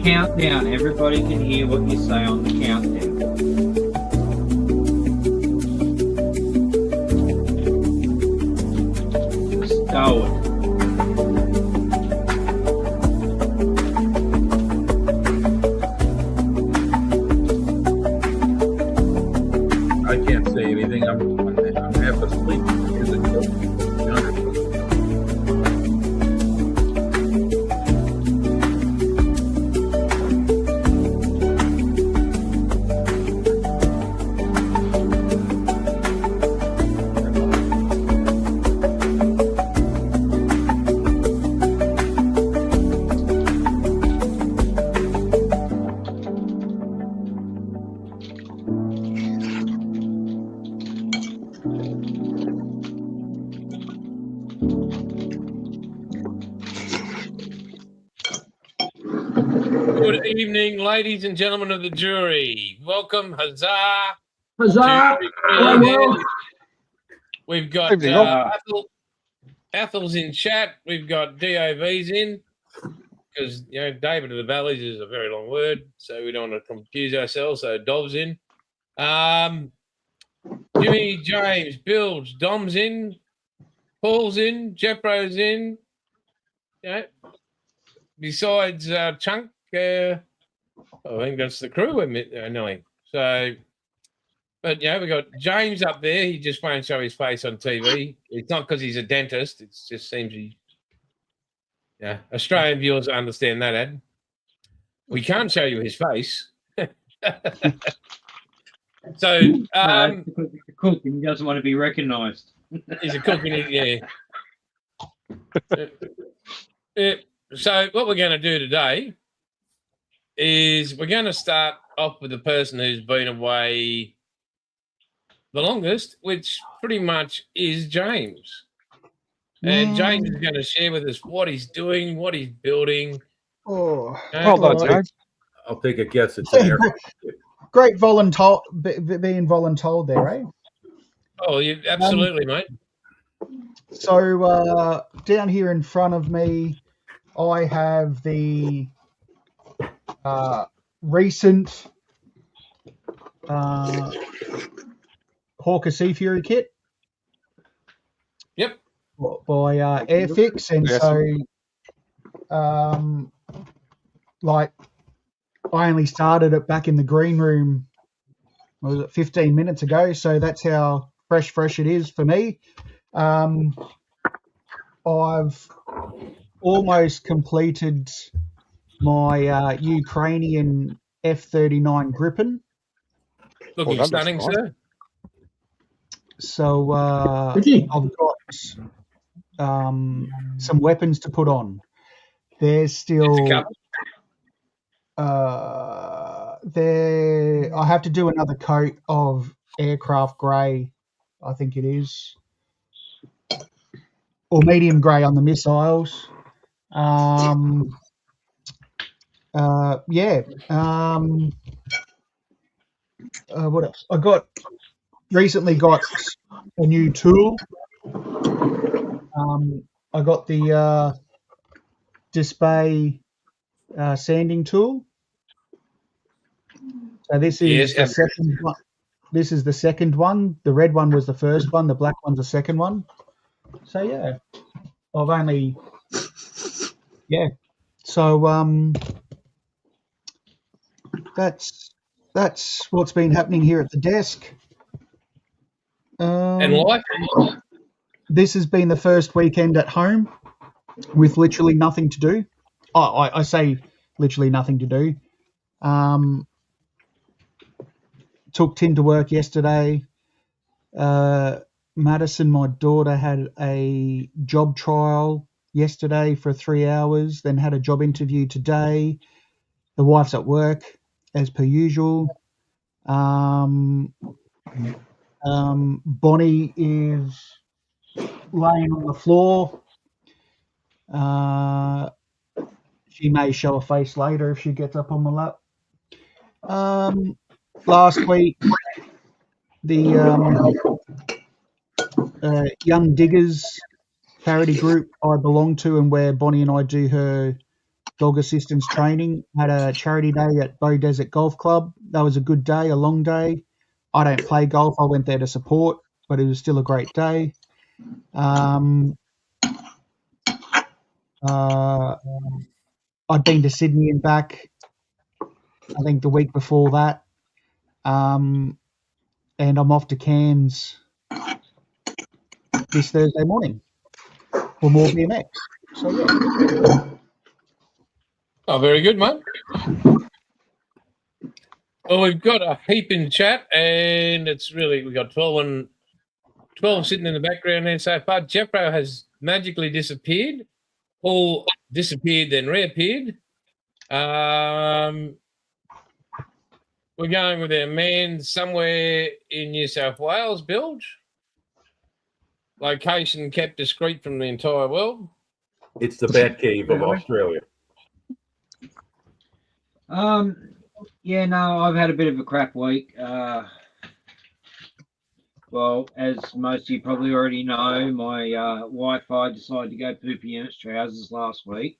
countdown. Everybody can hear what you say on the countdown. Stow it. I can't say anything. I'm half asleep. Is it Good evening, ladies and gentlemen of the jury. Welcome, huzzah. Huzzah! We've got Athel's in chat. We've got DOV's in because, David of the Valleys is a very long word, so we don't want to confuse ourselves. So Dov's in. Jimmy, James, Bilge, Dom's in. Paul's in. Jeffro's in. Besides Chunk, I think that's the crew we're knowing. So, but we got James up there. He just won't show his face on TV. It's not because he's a dentist. It just seems Australian viewers understand that, Ed. We can't show you his face. So, because he's a cook and he doesn't want to be recognised. He's a cook, yeah. So what we're going to do today is we're going to start off with the person who's been away the longest, which pretty much is James. And James is going to share with us what he's doing, what he's building. Oh, well done, James. I'll take a guess. It's an air. Great being voluntold there, eh? Oh, absolutely, mate. So down here in front of me, I have the recent Hawker Sea Fury kit. Yep. By Airfix, and I only started it back in the green room. Was it 15 minutes ago? So that's how fresh it is for me. I've almost completed my Ukrainian F-39 Gripen. Looking stunning, sir. So I've got some weapons to put on. There's still I have to do another coat of aircraft grey, I think it is, or medium grey on the missiles. What else? I recently got a new tool. I got the Display sanding tool. So this is the second one. This is the second one. The red one was the first one. The black one's the second one. So yeah, I've only So that's what's been happening here at the desk. And life. This has been the first weekend at home with literally nothing to do. I say literally nothing to do. Took Tim to work yesterday. Madison, my daughter, had a job trial yesterday for 3 hours, then had a job interview today. The wife's at work, as per usual. Bonnie is laying on the floor. She may show a face later if she gets up on my lap. Last week, the Young Diggers parody group I belong to, and where Bonnie and I do her dog assistance training. Had a charity day at Bow Desert Golf Club. That was a good day, a long day. I don't play golf. I went there to support, but it was still a great day. I'd been to Sydney and back, I think the week before that. And I'm off to Cairns this Thursday morning for more BMX. So, yeah. Oh, very good, mate. Well, we've got a heap in chat, and we've got 12 sitting in the background there so far. Jeffro has magically disappeared. Paul disappeared, then reappeared. We're going with our man somewhere in New South Wales, Bilge. Location kept discreet from the entire world. It's the Batcave of Australia. Yeah, no, I've had a bit of a crap week. Well, as most of you probably already know, my Wi-Fi decided to go poopy in its trousers last week.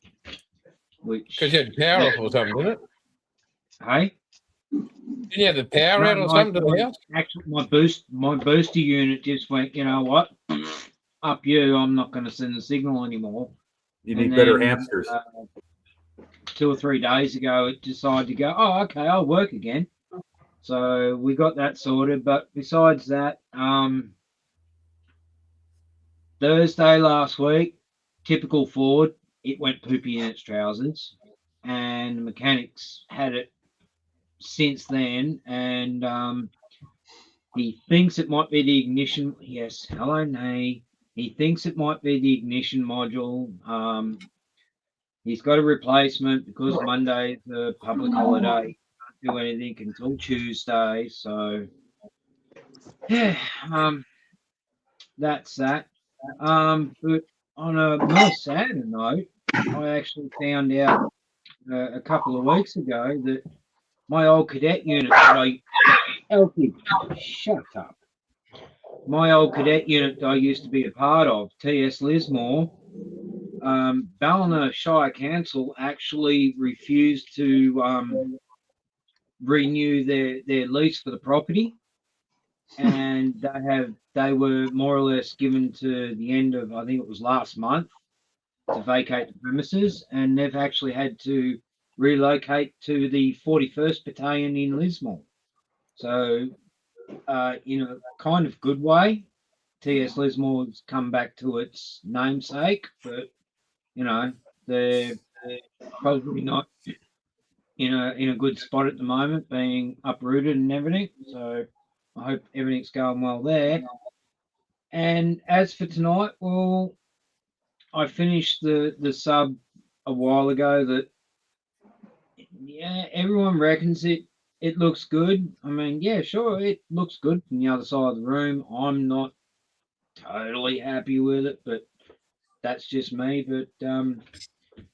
Because you had power off or something, didn't it? Hey? Didn't you have the power out or something to the house? Actually, my booster unit just went, you know what? Up you, I'm not going to send the signal anymore. You need better hamsters. 2 or 3 days ago, it decided to go, oh, okay, I'll work again. So we got that sorted. But besides that, Thursday last week, typical Ford, it went poopy in its trousers. And the mechanics had it since then. And he thinks it might be the ignition. Yes, hello, Nay. He thinks it might be the ignition module. He's got a replacement because Monday's a public holiday. Can't do anything until Tuesday. So, yeah, that's that. But on a more sadder note, I actually found out a couple of weeks ago that my old cadet unit Elkie, shut up. My old cadet unit that I used to be a part of, TS Lismore, Ballina Shire Council actually refused to renew their lease for the property, and they were more or less given to the end of, I think it was last month, to vacate the premises, and they've actually had to relocate to the 41st Battalion in Lismore. So, in a kind of good way, TS Lismore's come back to its namesake, but you know, they're probably not in a good spot at the moment, being uprooted and everything. So I hope everything's going well there. And as for tonight, well, I finished the sub a while ago that, yeah, everyone reckons it looks good. I mean, yeah, sure, it looks good from the other side of the room. I'm not totally happy with it, but that's just me. But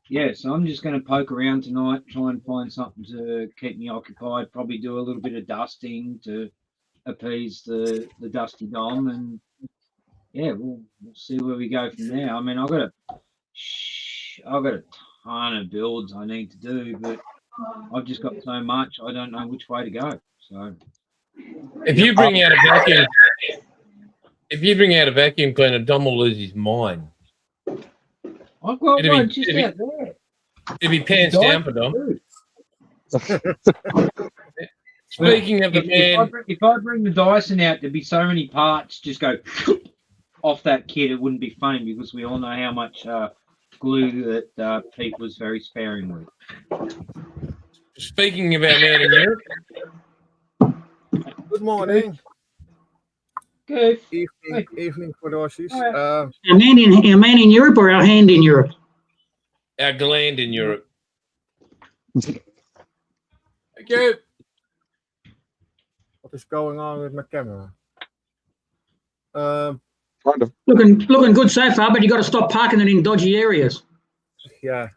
yeah, so I'm just going to poke around tonight, try and find something to keep me occupied. Probably do a little bit of dusting to appease the dusty dom, and yeah, we'll see where we go from there. I mean, I've got a ton of builds I need to do, but I've just got so much I don't know which way to go. So if you bring out a vacuum cleaner, Dom will lose his mind. I've got one just out there. It'd be pants down for Dom. Speaking of the man, if I bring the Dyson out, there'd be so many parts just go off that kit. It wouldn't be funny because we all know how much glue that Pete was very sparing with. Speaking of our man in Europe. Good morning. Good. Evening for the Aussies. Our man in Europe or our hand in Europe? Our gland in Europe. Okay. What is going on with my camera? Looking good so far, but you got to stop parking it in dodgy areas. Yeah.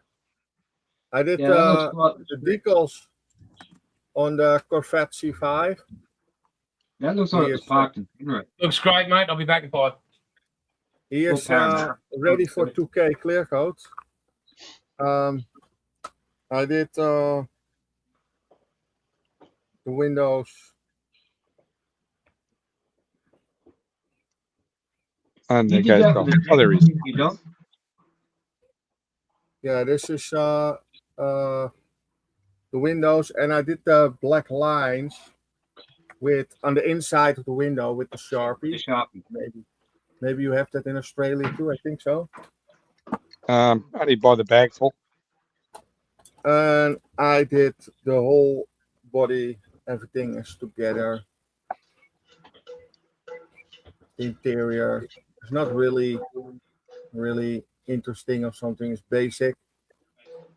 I did the decals on the Corvette C5. That looks like it's parked in Penrith. Looks great, mate. I'll be back in 5. He is ready for 2K clear coat. I did the windows. And You it did goes that from with the oh, there he is. second one, you don't? Yeah, this is the windows, and I did the black lines with on the inside of the window with the The Sharpie. Sharpie. Maybe you have that in Australia too. I think so. Only by the bagful. And I did the whole body. Everything is together. Interior. It's not really interesting or something. It's basic.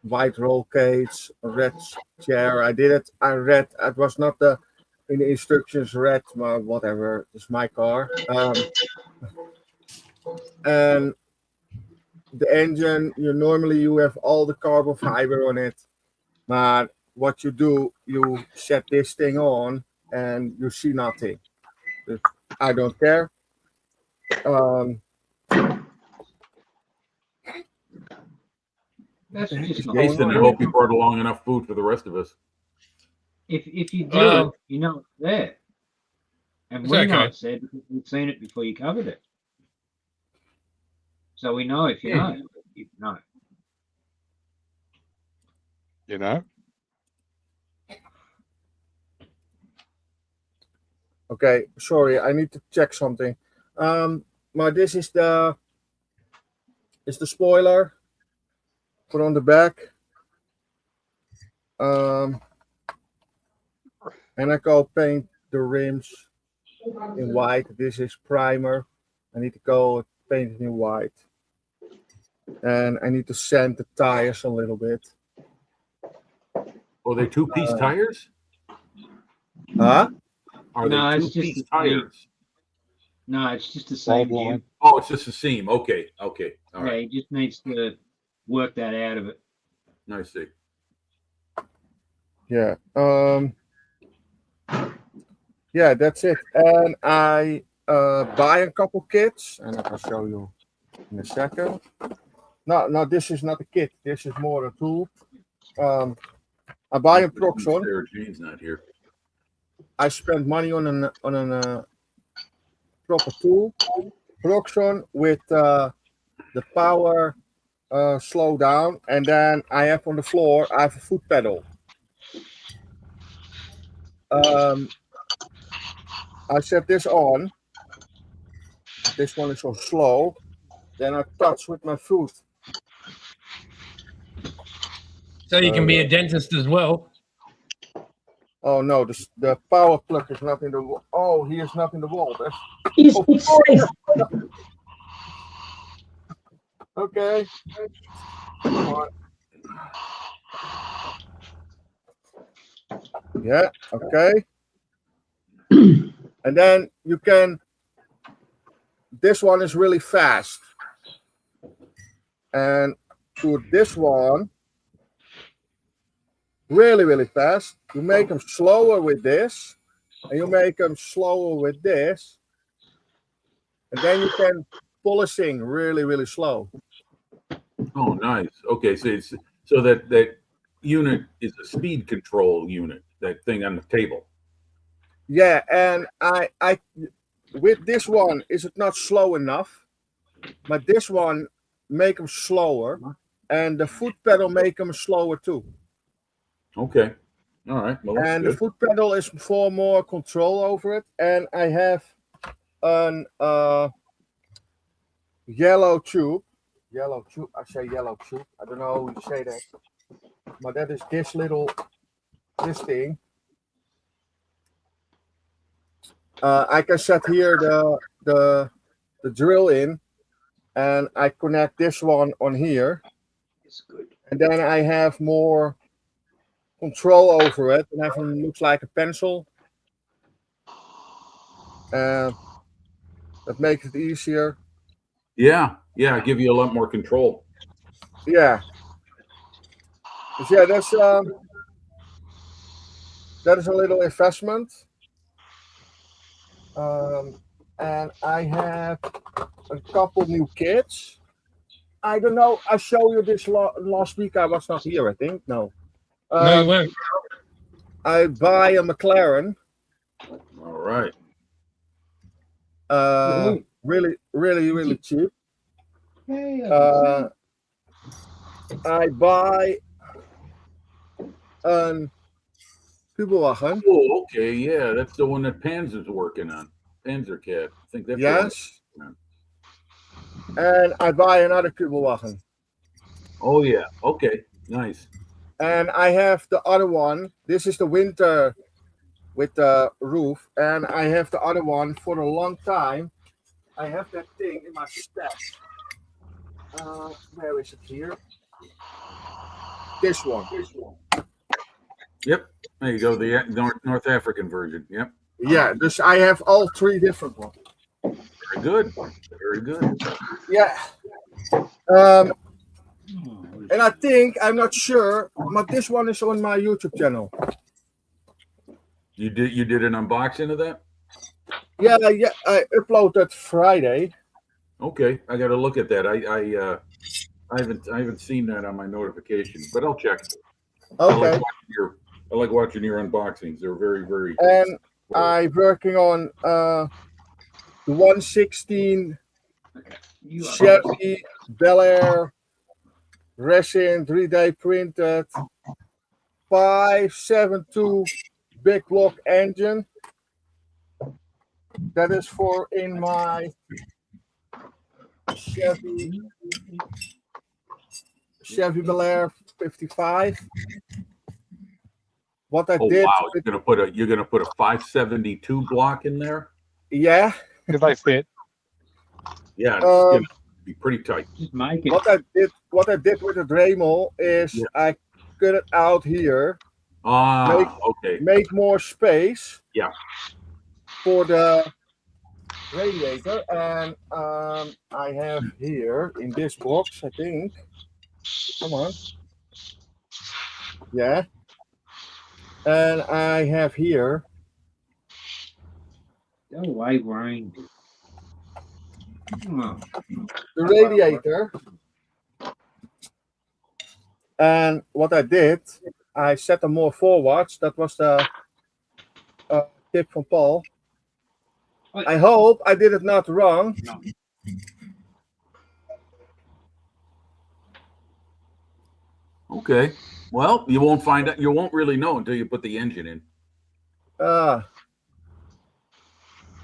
White roll cage, red chair. I did it. I read. It was not in the instructions read. Well, whatever. It's my car. And the engine. Normally you have all the carbon fiber on it, but what you do, you set this thing on and you see nothing. I don't care. That's just not Jason, I right. hope you brought along enough food for the rest of us. If you do Well, it, you know it's there. And it's we know okay. it's there because we've seen it before you covered it. So we know if you know. If you know. You know. Okay, sorry, I need to check something. But this is the spoiler. Put on the back. And I go paint the rims in white. This is primer. I need to go paint it in white. And I need to sand the tires a little bit. Oh, they two-piece tires? Huh? Are No, they it's just two-piece the same. tires? No, it's just the same Bulb view. line. Oh, it's just a seam. Okay. All Yeah, right. he just needs to work that out of it. I see. Yeah. Yeah, that's it. And I buy a couple kits, and I can show you in a second. No, this is not a kit. This is more a tool. I buy a Proxon. Sarah Jane's not here. I spend money on a proper tool. Proxon with the power slow down, and then I have on the floor I have a foot pedal. I set this on. This one is so slow. Then I touch with my foot. So you can be a dentist as well. Oh no, the power plug is not in the wall. Oh, he is not in the wall. It's safe. Okay. Come on. Yeah, okay. And then you can, this one is really fast. And to this one, really, really fast. You make them slower with this, and you make them slower with this. And then you can polishing really, really slow. Oh, nice. Okay, so that unit is a speed control unit. That thing on the table. Yeah, and I with this one, is it not slow enough? But this one make them slower, and the foot pedal make them slower too. Okay. All right. Well, that's And good. the foot pedal is for more control over it. And I have an yellow tube. Yellow tube. I say yellow tube. I don't know how you say that. But that is this thing. I can set here the drill in, and I connect this one on here. It's good. And then I have more control over it, and it looks like a pencil. That makes it easier. Yeah. Give you a lot more control. Yeah. But yeah, that is a little investment. And I have a couple new kits. I don't know. I showed you this last week. I was not here, I think. No. No, you Um, won't. I buy a McLaren. All right. Really cheap. Yeah, Uh, I buy an Kübelwagen. Oh, okay. Yeah, that's the one that Panzer's working on. Panzercat. I think that's the one. Yes. And I buy another Kübelwagen. Oh, yeah. Okay. Nice. And I have the other one. This is the winter with the roof. And I have the other one for a long time. I have that thing in my stash. Where is it here? This one. Yep. There you go. The North African version. Yep. Yeah, dus I have all three different ones. Very good. Very good. Yeah. And I think, I'm not sure, but this one is on my YouTube channel. You did an unboxing of that? Yeah, I uploaded Friday. Okay, I got to look at that. I haven't seen that on my notification, but I'll check. Okay. I like watching your unboxings. They're very, very. And I'm working on the 116 Chevy Bel Air resin 3D printed 572 big block engine. That is for in my Chevy Bel Air 55. What I Oh did, wow! You're gonna put a 572 block in there? yeah. Do they fit? Yeah, it's gonna be pretty tight. just make it. What I did with the Dremel is Yeah. I cut it out here, Okay. make more space. Yeah. For the radiator, and I have here in this box, I think. Come on. Yeah. And I have here Go away, Wayne. Oh, the radiator. And what I did, I set them more forwards. That was the tip from Paul. I hope I did it not wrong. Okay. Well, you won't find out. You won't really know until you put the engine in.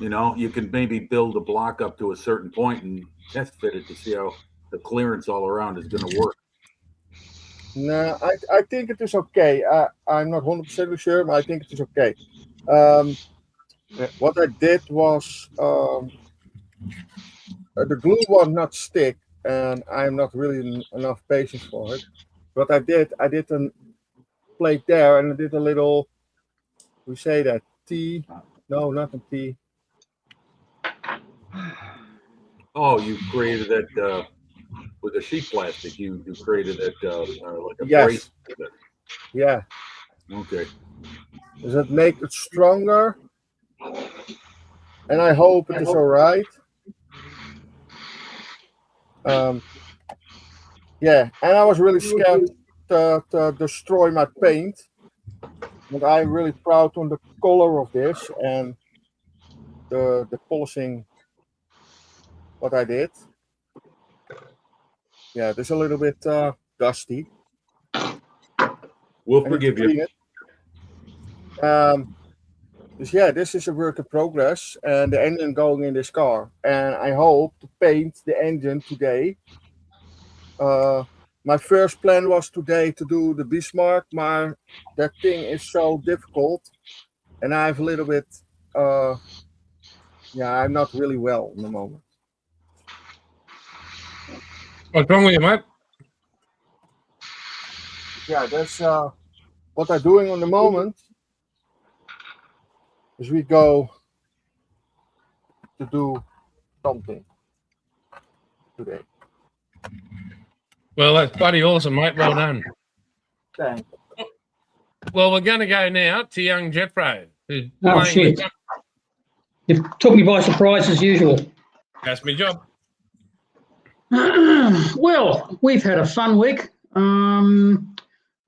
You know, you can maybe build a block up to a certain point and test fit it to see how the clearance all around is going to work. No, I think it is okay. I'm not 100% sure, but I think it is okay. What I did was the glue will not stick, and I'm not really enough patience for it. What I did a plate there, and I did a little, we say that, T, no, not a T. Oh, you created that with the sheet plastic. You created that like a Yes. brace. Yeah. Okay. Does it make it stronger? And I hope it is all right. Yeah, and I was really scared to destroy my paint. But I'm really proud on the color of this and the polishing what I did. Yeah, this is a little bit dusty. We'll I need forgive to you. clean it. Yeah, this is a work in progress, and the engine going in this car. And I hope to paint the engine today. My first plan was today to do the Bismarck, but that thing is so difficult, and I have a little bit. I'm not really well in the moment. What's wrong with you, mate? Yeah, that's what I'm doing on the moment. Is we go to do something today. Well, that's bloody awesome, mate. Well done. Thanks. Well, we're going to go now to young Jeffro, who's Oh, playing shit. with- You took me by surprise as usual. That's my job. Well, we've had a fun week.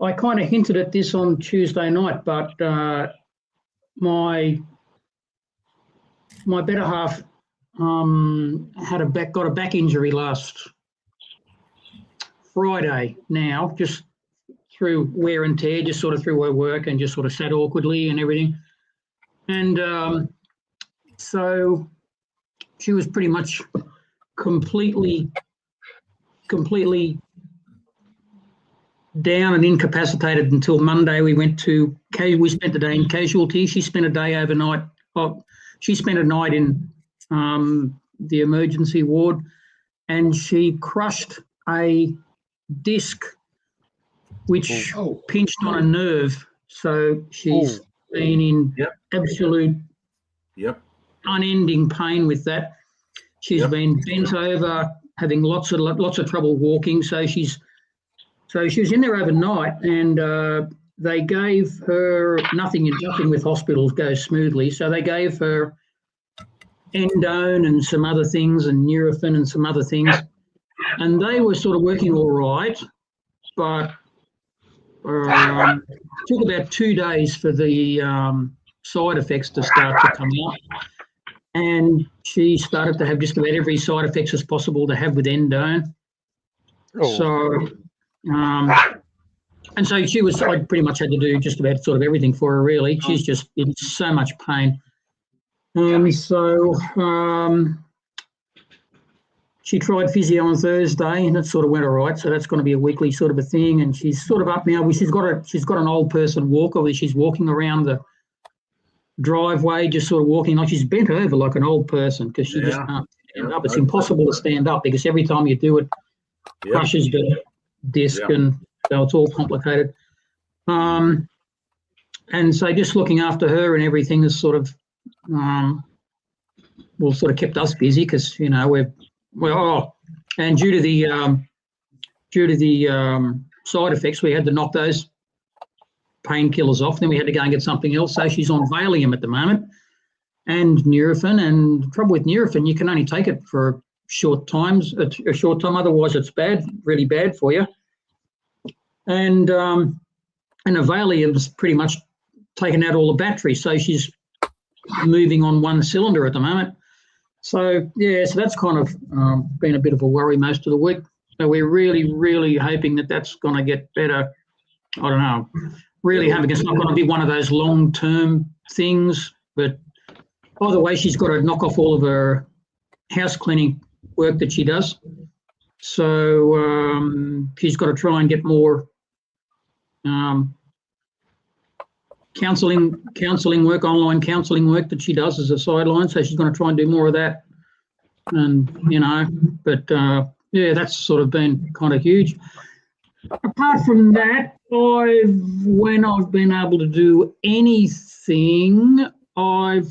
I kind of hinted at this on Tuesday night, but my better half got a back injury last Friday. Now, just through wear and tear, just sort of through her work, and just sort of sat awkwardly and everything. And so she was pretty much completely down and incapacitated until Monday. We spent the day in casualty. She spent a day overnight. She spent a night in the emergency ward, and she crushed a disc which pinched on a nerve. So she's been in absolute unending pain with that. She's been bent over, having lots of trouble walking. So she was in there overnight, and they gave her nothing with hospitals goes smoothly. So they gave her endone and some other things, and Nurofen and some other things, and they were sort of working all right, but it took about 2 days for the side effects to start to come out, and she started to have just about every side effects as possible to have with endone. So and so I pretty much had to do just about sort of everything for her, really. She's just in so much pain. She tried physio on Thursday, and it sort of went all right. So that's going to be a weekly sort of a thing. And she's sort of up now. She's got an old person walker where she's walking around the driveway, just sort of walking like she's bent over like an old person, because she just can't stand up. It's impossible to stand up, because every time you do it, crushes the disc, and so it's all complicated. And so just looking after her and everything has sort of kept us busy, because and due to the side effects, we had to knock those painkillers off. Then we had to go and get something else. So she's on Valium at the moment, and Nurofen. And the trouble with Nurofen, you can only take it for a short time. Otherwise, it's really bad for you. And the Valium's pretty much taken out all the batteries, so she's moving on one cylinder at the moment. So so that's kind of been a bit of a worry most of the week. So we're really, really hoping that that's going to get better. I don't know. Really hoping it's not going to be one of those long-term things. But either way, she's got to knock off all of her house cleaning work that she does. So she's got to try and get more counselling work, online counselling work that she does as a sideline. So she's going to try and do more of that. And, but that's sort of been kind of huge. Apart from that, when I've been able to do anything, I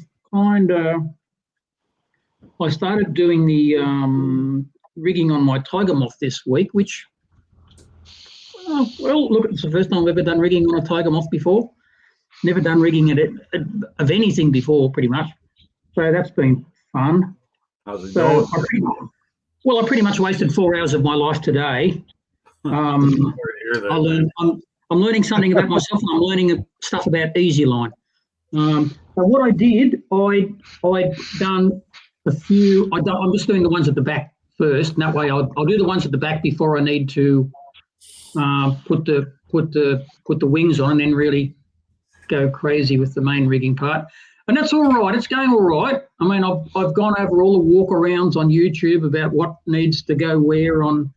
started doing the rigging on my Tiger Moth this week, which, look, it's the first time I've ever done rigging on a Tiger Moth before. Never done rigging of anything before, pretty much. So that's been fun. How's it going? I pretty much wasted 4 hours of my life today. I'm learning something about myself, and I'm learning stuff about EasyLine. So what I did, I'd done a few. I'm just doing the ones at the back first. And that way, I'll do the ones at the back before I need to put the wings on, and then really go crazy with the main rigging part. And that's all right. It's going all right. I mean, I've gone over all the walk-arounds on YouTube about what needs to go where on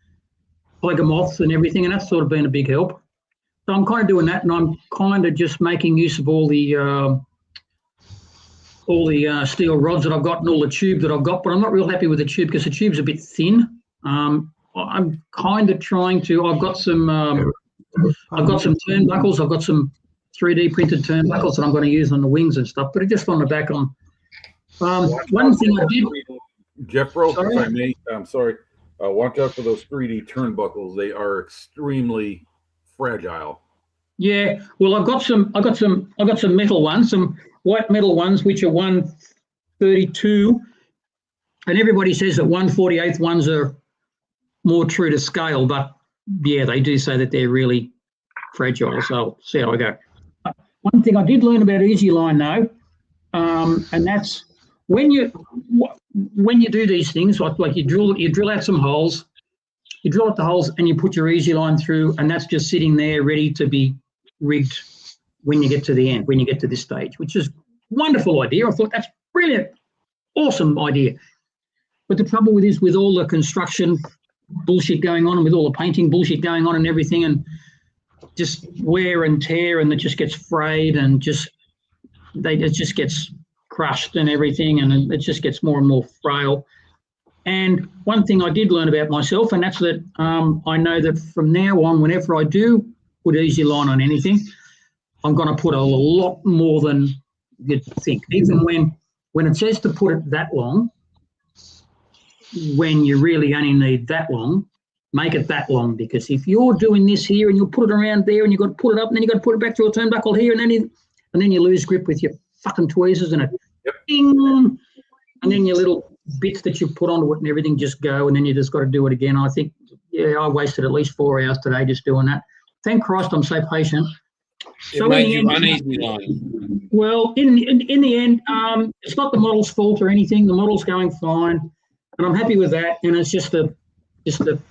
Tiger Moths and everything, and that's sort of been a big help. So I'm kind of doing that, and I'm kind of just making use of all the steel rods that I've got and all the tube that I've got, but I'm not real happy with the tube because the tube's a bit thin. I'm kind of trying to. I've got some turnbuckles. I've got some 3D printed turnbuckles that I'm going to use on the wings and stuff, but it's just on the back on. One thing I did, Jeffro, if I may, I'm sorry. Watch out for those 3D turnbuckles. They are extremely fragile. Yeah, well, I got some metal ones, some white metal ones, which are 132, and everybody says that 1/48 ones are more true to scale, but yeah, they do say that they're really fragile, so I'll see how I go. One thing I did learn about Easy Line though, and that's when you do these things, like you drill out some holes, you drill out the holes and you put your Easy Line through, and that's just sitting there ready to be rigged when you get to the end, when you get to this stage, which is a wonderful idea. I thought that's brilliant, awesome idea. But the trouble with all the construction bullshit going on and with all the painting bullshit going on and everything, and just wear and tear, and it just gets frayed and it just gets crushed and everything, and it just gets more and more frail. And one thing I did learn about myself, and that's that I know that from now on, whenever I do put Easy Line on anything, I'm going to put a lot more than you'd think. Even when it says to put it that long, when you really only need that long, make it that long, because if you're doing this here and you'll put it around there and you've got to put it up and then you've got to put it back through a turnbuckle here, and then you lose grip with your fucking tweezers and it ding, and then your little bits that you put onto it and everything just go, and then you just got to do it again. I think, I wasted at least 4 hours today just doing that. Thank Christ I'm so patient. It made you run Easy Line. Well, in the end, it's not the model's fault or anything. The model's going fine, and I'm happy with that. And it's just the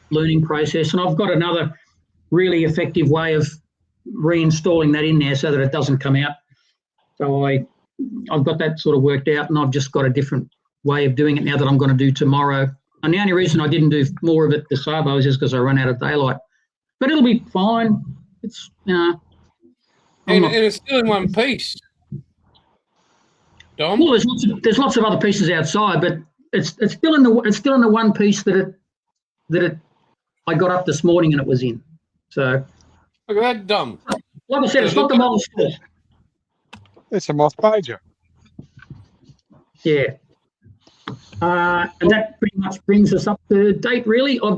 learning process. And I've got another really effective way of reinstalling that in there so that it doesn't come out. So I've got that sort of worked out, and I've just got a different way of doing it now that I'm going to do tomorrow. And the only reason I didn't do more of it this Sabo is because I run out of daylight. But it'll be fine. It's And it's still in one piece. Dom? well, there's lots of other pieces outside, but it's still in the one piece that I got up this morning and it was in. So Look at that, Dom. like I said, it's not the model's fault. It's a moth pager. Yeah. And that pretty much brings us up to date, really. I've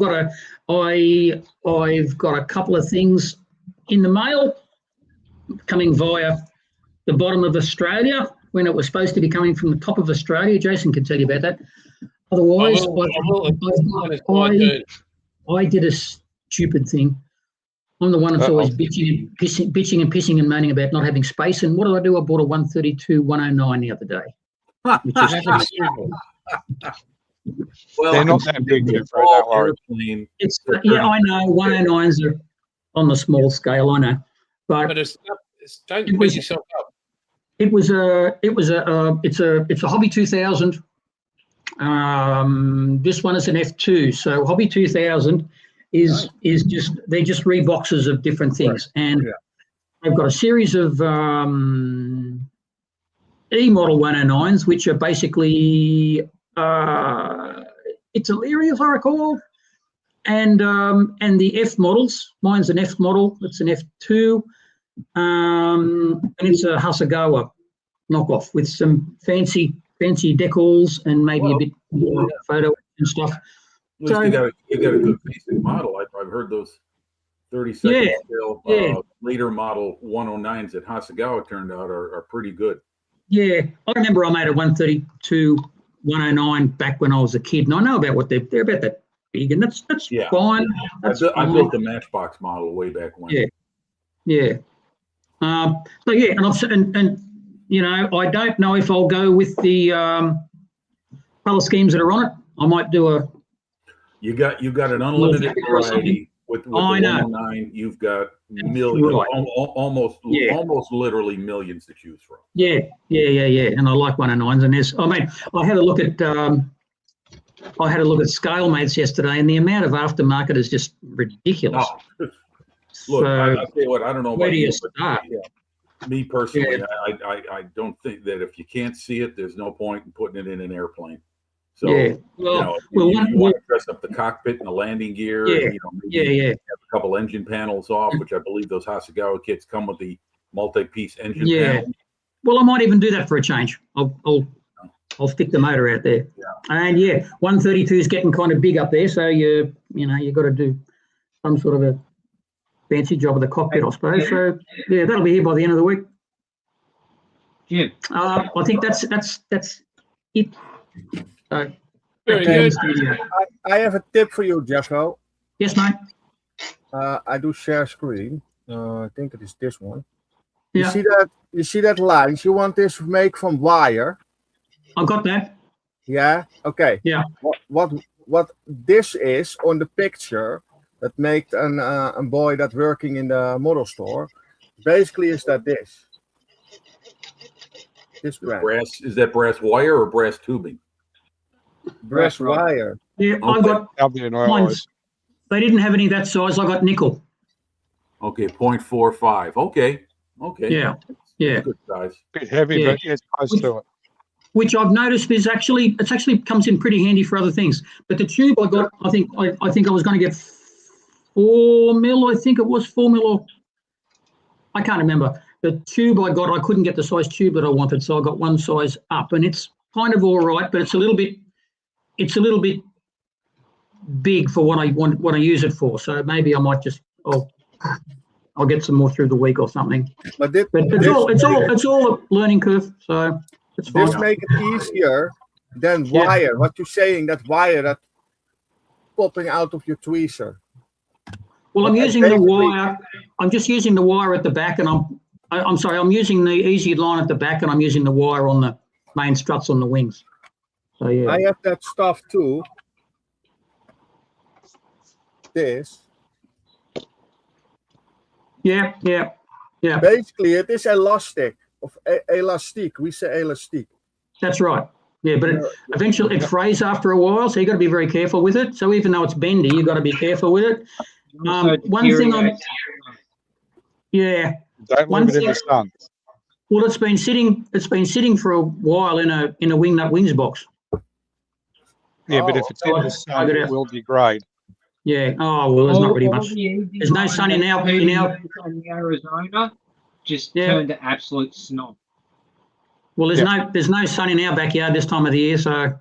got a couple of things in the mail coming via the bottom of Australia when it was supposed to be coming from the top of Australia. Jason can tell you about that. Otherwise, I did a stupid thing. I'm the one that's always bitching and pissing and moaning about not having space. And what did I do? I bought a 132-109 the other day. Which is Well, They're not that big, Jeffrey, don't worry. airplane. I know 109s are on the small scale. I know, but Don't beat yourself up. it's a Hobby 2000. This one is an F2. So Hobby 2000 is just they're just reboxes of different things, and they've got a series of E model 109s, which are basically Italeri, if I recall, and the F models. Mine's an F model. It's an F2, and it's a Hasegawa knockoff with some fancy decals and maybe a bit more photo and stuff. At least you got a good basic model. I've heard those 32nd scale later model 109s that Hasegawa turned out are pretty good. Yeah, I remember I made a 132-109 back when I was a kid, and I know about what they're about that big, and that's fine. That's I built the Matchbox model way back when. Yeah. So yeah, and you know, I don't know if I'll go with the colour schemes that are on it. I might do a. You got an unlimited variety with the 109. You've got millions, almost literally millions to choose from. Yeah. And I like 109s, and I had a look at Scale Mates yesterday, and the amount of aftermarket is just ridiculous. Oh. Look, I'll tell you what, I don't know about you, but me personally, I don't think that if you can't see it, there's no point in putting it in an airplane. So, you want to dress up the cockpit and the landing gear, have a couple engine panels off, which I believe those Hasegawa kits come with the multi-piece engine panel. Well, I might even do that for a change. I'll stick the motor out there. And 132 is getting kind of big up there, so you got to do some sort of a fancy job of the cockpit, I suppose. So that'll be here by the end of the week. Jim, I think that's it. Very good. I have a tip for you, Jeffo. Yes, mate. I do share screen. I think it is this one. Yeah. You see that lines? You want this made from wire? I've got that. Yeah. Okay. Yeah. What this is on the picture that made a boy that working in the model store. Basically, is that this brand? Brass, is that brass wire or brass tubing? Brass wire. Yeah, I've got Albion mine's. They didn't have any of that size. I got nickel. Okay, 0.45. Okay. Yeah. Yeah. Good size. Bit heavy, Yeah. but it's close to it. Which I've noticed is actually comes in pretty handy for other things. But the tube I got, I think I was going to get 4 mil. I think it was 4 mil, or I can't remember. The tube I got, I couldn't get the size tube that I wanted, so I got one size up, and it's kind of all right, but it's a little bit big for what I use it for. So maybe I might just I'll get some more through the week or something. But it's all a learning curve, so it's fine. This make it easier than wire. What you're saying, that wire that popping out of your tweezer. Well, I'm using the wire. I'm just using the wire at the back, and I'm sorry. I'm using the easy line at the back, and I'm using the wire on the main struts on the wings. So yeah. I have that stuff too. This. Yeah. Basically, it is elastic. Elastic. We say elastic. That's right. Yeah, but eventually it frays after a while, so you got to be very careful with it. So even though it's bendy, you got to be careful with it. One thing Don't leave it in the sun. Well, it's been sitting for a while in a wing nut wings box. Yeah, but if it's in the sun, it will degrade. Yeah. Oh well, there's not really much. There's no sun in our Arizona. Just turned to absolute snot. Well, there's no sun in our backyard this time of the year, so.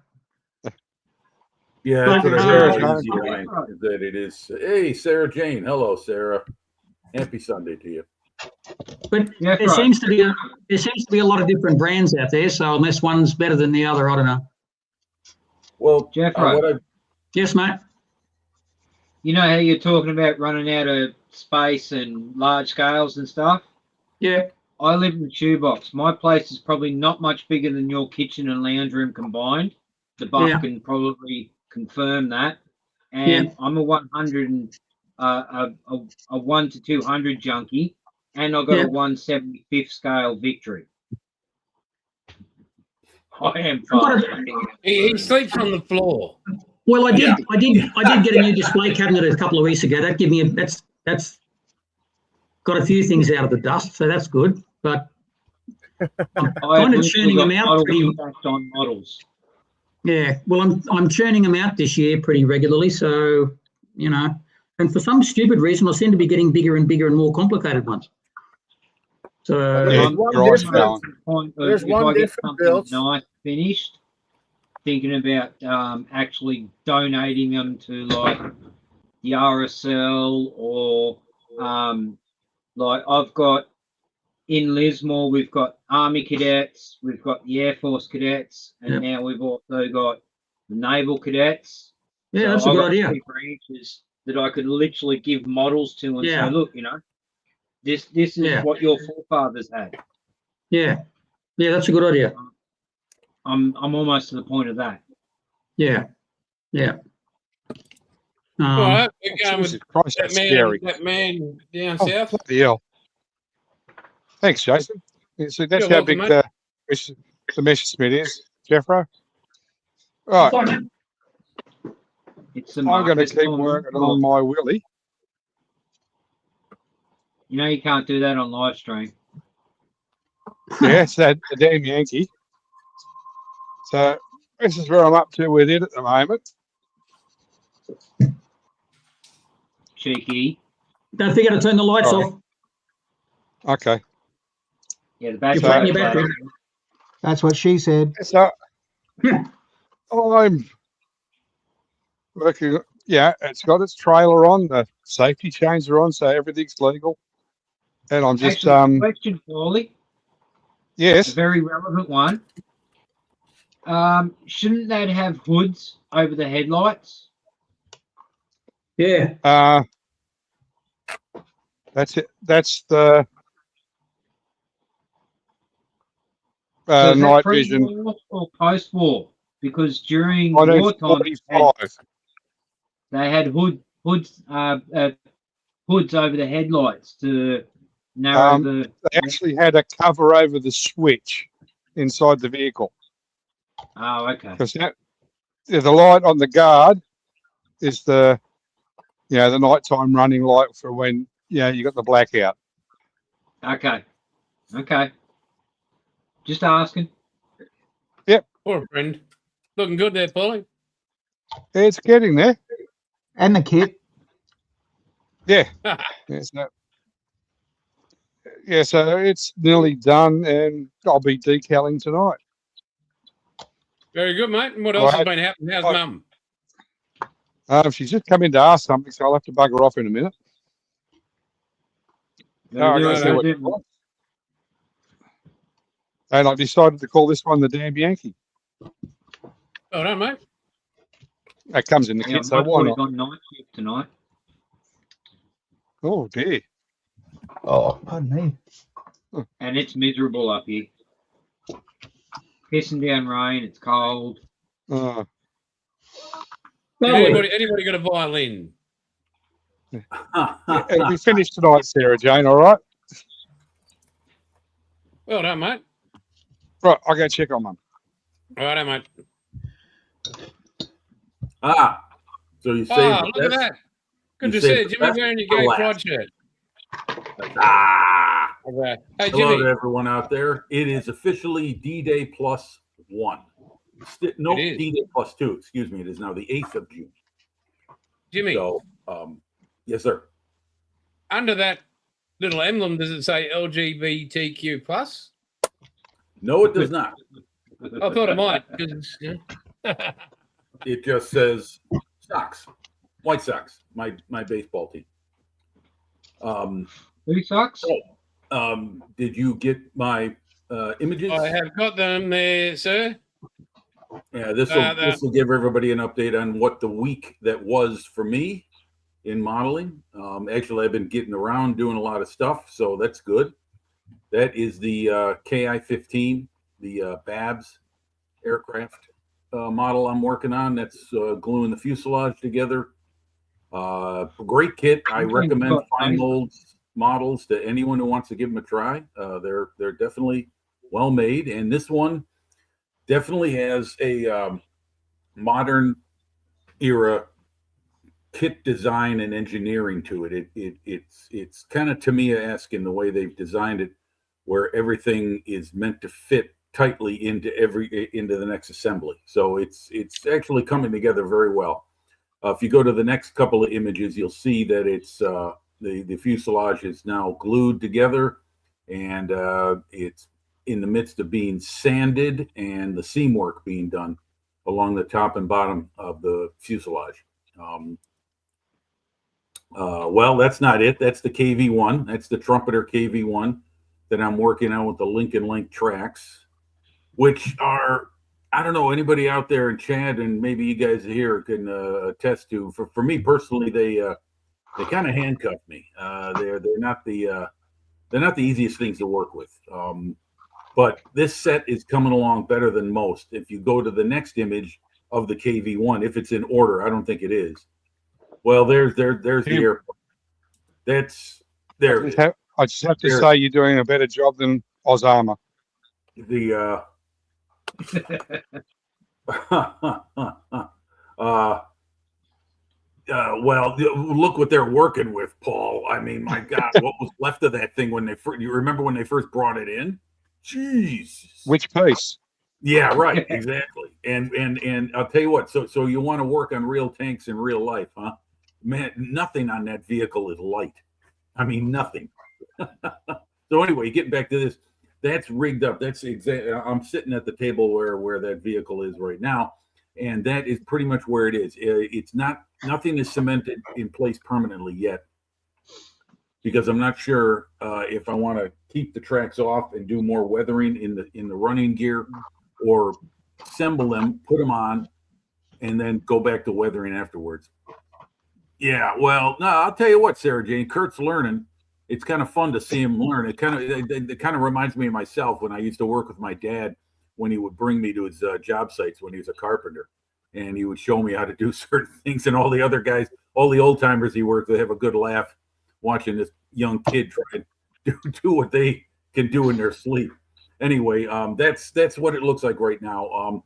Yeah, that's what that it is. Hey, Sarah Jane. Hello, Sarah. Happy Sunday to you. But there seems to be a lot of different brands out there. So unless one's better than the other, I don't know. Well, Jeff, yes, mate. You know how you're talking about running out of space and large scales and stuff? Yeah. I live in a shoebox. My place is probably not much bigger than your kitchen and lounge room combined. The Buck can probably confirm that. And I'm a 100 and a 1 to 200 junkie, and I got a 1/75th scale Victory. I am fast. He sleeps on the floor. Well, I did get a new display cabinet a couple of weeks ago. That gave me that's got a few things out of the dust, so that's good. But I'm kind of churning them out on models. Yeah, well, I'm churning them out this year pretty regularly, so and for some stupid reason, I seem to be getting bigger and bigger and more complicated ones. So there's one different build. Nice finished. Thinking about actually donating them to like the RSL or like I've got in Lismore, we've got Army cadets, we've got the Air Force cadets, and now we've also got the Naval cadets. Yeah, that's a good idea. Branches that I could literally give models to and say, look, this is what your forefathers had. Yeah, that's a good idea. I'm almost to the point of that. Yeah. All right, we're going with that man down south. Bloody hell. Thanks, Jason. So that's how big the Messerschmitt is, Jeffro. Right. I'm going to keep working on my Willie. You know you can't do that on live stream. Yeah, it's that damn Yankee. So this is where I'm up to with it at the moment. Cheeky. Don't forget to turn the lights off. Okay. Yeah, the battery. That's what she said. So I'm working. Yeah, it's got its trailer on. The safety chains are on, so everything's legal. And I'm just question, Paulie. Yes. A very relevant one. Shouldn't that have hoods over the headlights? Yeah. That's it. That's the So is that night vision. pre-war or post-war? Because during wartime, 1945. they had hoods over the headlights to narrow the. They actually had a cover over the switch inside the vehicle. Oh, okay. Because the light on the guard is the nighttime running light for when you got the blackout. Okay. Just asking. Poor friend. Looking good there, Paulie. It's getting there. And the kit. Yeah. So it's nearly done, and I'll be decaling tonight. Very good, mate. And what else has been happening? How's Mum? She's just come in to ask something, so I'll have to bugger off in a minute. And I decided to call this one the Damn Yankee. Oh, no, mate. That comes in the kit, so why not? On night shift tonight. Oh dear. Oh, pardon me. And it's miserable up here. Pissing down rain. It's cold. Anybody got a violin? It'll be finished tonight, Sarah Jane. All right. Well done, mate. Right, I'll go check on Mum. All right, mate. So you say? Look at that. Good to see you, Jimmy, wearing your gay pride shirt. Okay. Hey, Hello Jimmy. to everyone out there. It is officially D-Day +1. D-Day +2. Excuse me. It is now the 8th of June. Jimmy. So, yes, sir. Under that little emblem, does it say LGBTQ+? No, it does not. I thought it might. It just says Sox, White Sox, my baseball team. Who sucks? Did you get my images? I have got them there, sir. Yeah, this will give everybody an update on what the week that was for me in modeling. Actually, I've been getting around doing a lot of stuff, so that's good. That is the KI-15, the Babs aircraft model I'm working on. That's gluing the fuselage together. Great kit. I recommend Fine Molds models to anyone who wants to give them a try. They're definitely well made, and this one definitely has a modern era kit design and engineering to it. It's kind of Tamiya-esque in the way they've designed it, where everything is meant to fit tightly into the next assembly. So it's actually coming together very well. If you go to the next couple of images, you'll see that it's the fuselage is now glued together, and it's in the midst of being sanded and the seam work being done along the top and bottom of the fuselage. Well, that's not it. That's the KV-1. That's the Trumpeter KV-1 that I'm working on with the Lincoln Link tracks, which are, I don't know, anybody out there in Chad, and maybe you guys here can attest to. For me personally, they kind of handcuff me. They're not the easiest things to work with. But this set is coming along better than most. If you go to the next image of the KV-1, if it's in order, I don't think it is. Well, there's the airport. That's there. I just have to say you're doing a better job than Ozama. Well, look what they're working with, Paul. I mean, my God, what was left of that thing when you remember when they first brought it in? Jeez. Which piece? Yeah, right, exactly. And I'll tell you what. So you want to work on real tanks in real life, huh? Man, nothing on that vehicle is light. I mean, nothing. So anyway, getting back to this, that's rigged up. That's exactly. I'm sitting at the table where that vehicle is right now, and that is pretty much where it is. It's nothing is cemented in place permanently yet, because I'm not sure if I want to keep the tracks off and do more weathering in the running gear, or assemble them, put them on, and then go back to weathering afterwards. Yeah, well, no, I'll tell you what, Sarah Jane, Kurt's learning. it's kind of fun to see him learn. It kind of reminds me of myself when I used to work with my dad when he would bring me to his job sites when he was a carpenter, and he would show me how to do certain things. And all the other guys, all the old timers he worked with, have a good laugh watching this young kid try to do what they can do in their sleep. Anyway, that's what it looks like right now.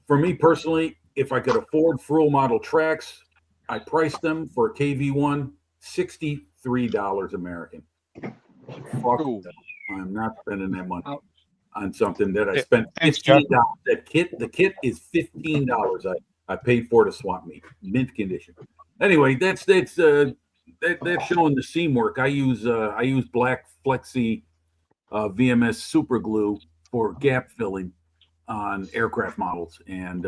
For me personally, if I could afford Frill model tracks, I priced them for a KV1 $63 American. Fuck, I'm not spending that money on something that I spent $15. The kit is $15. I paid for it at swap meet, mint condition. Anyway, that's showing the seam work. I use black Flexi VMS super glue for gap filling on aircraft models, and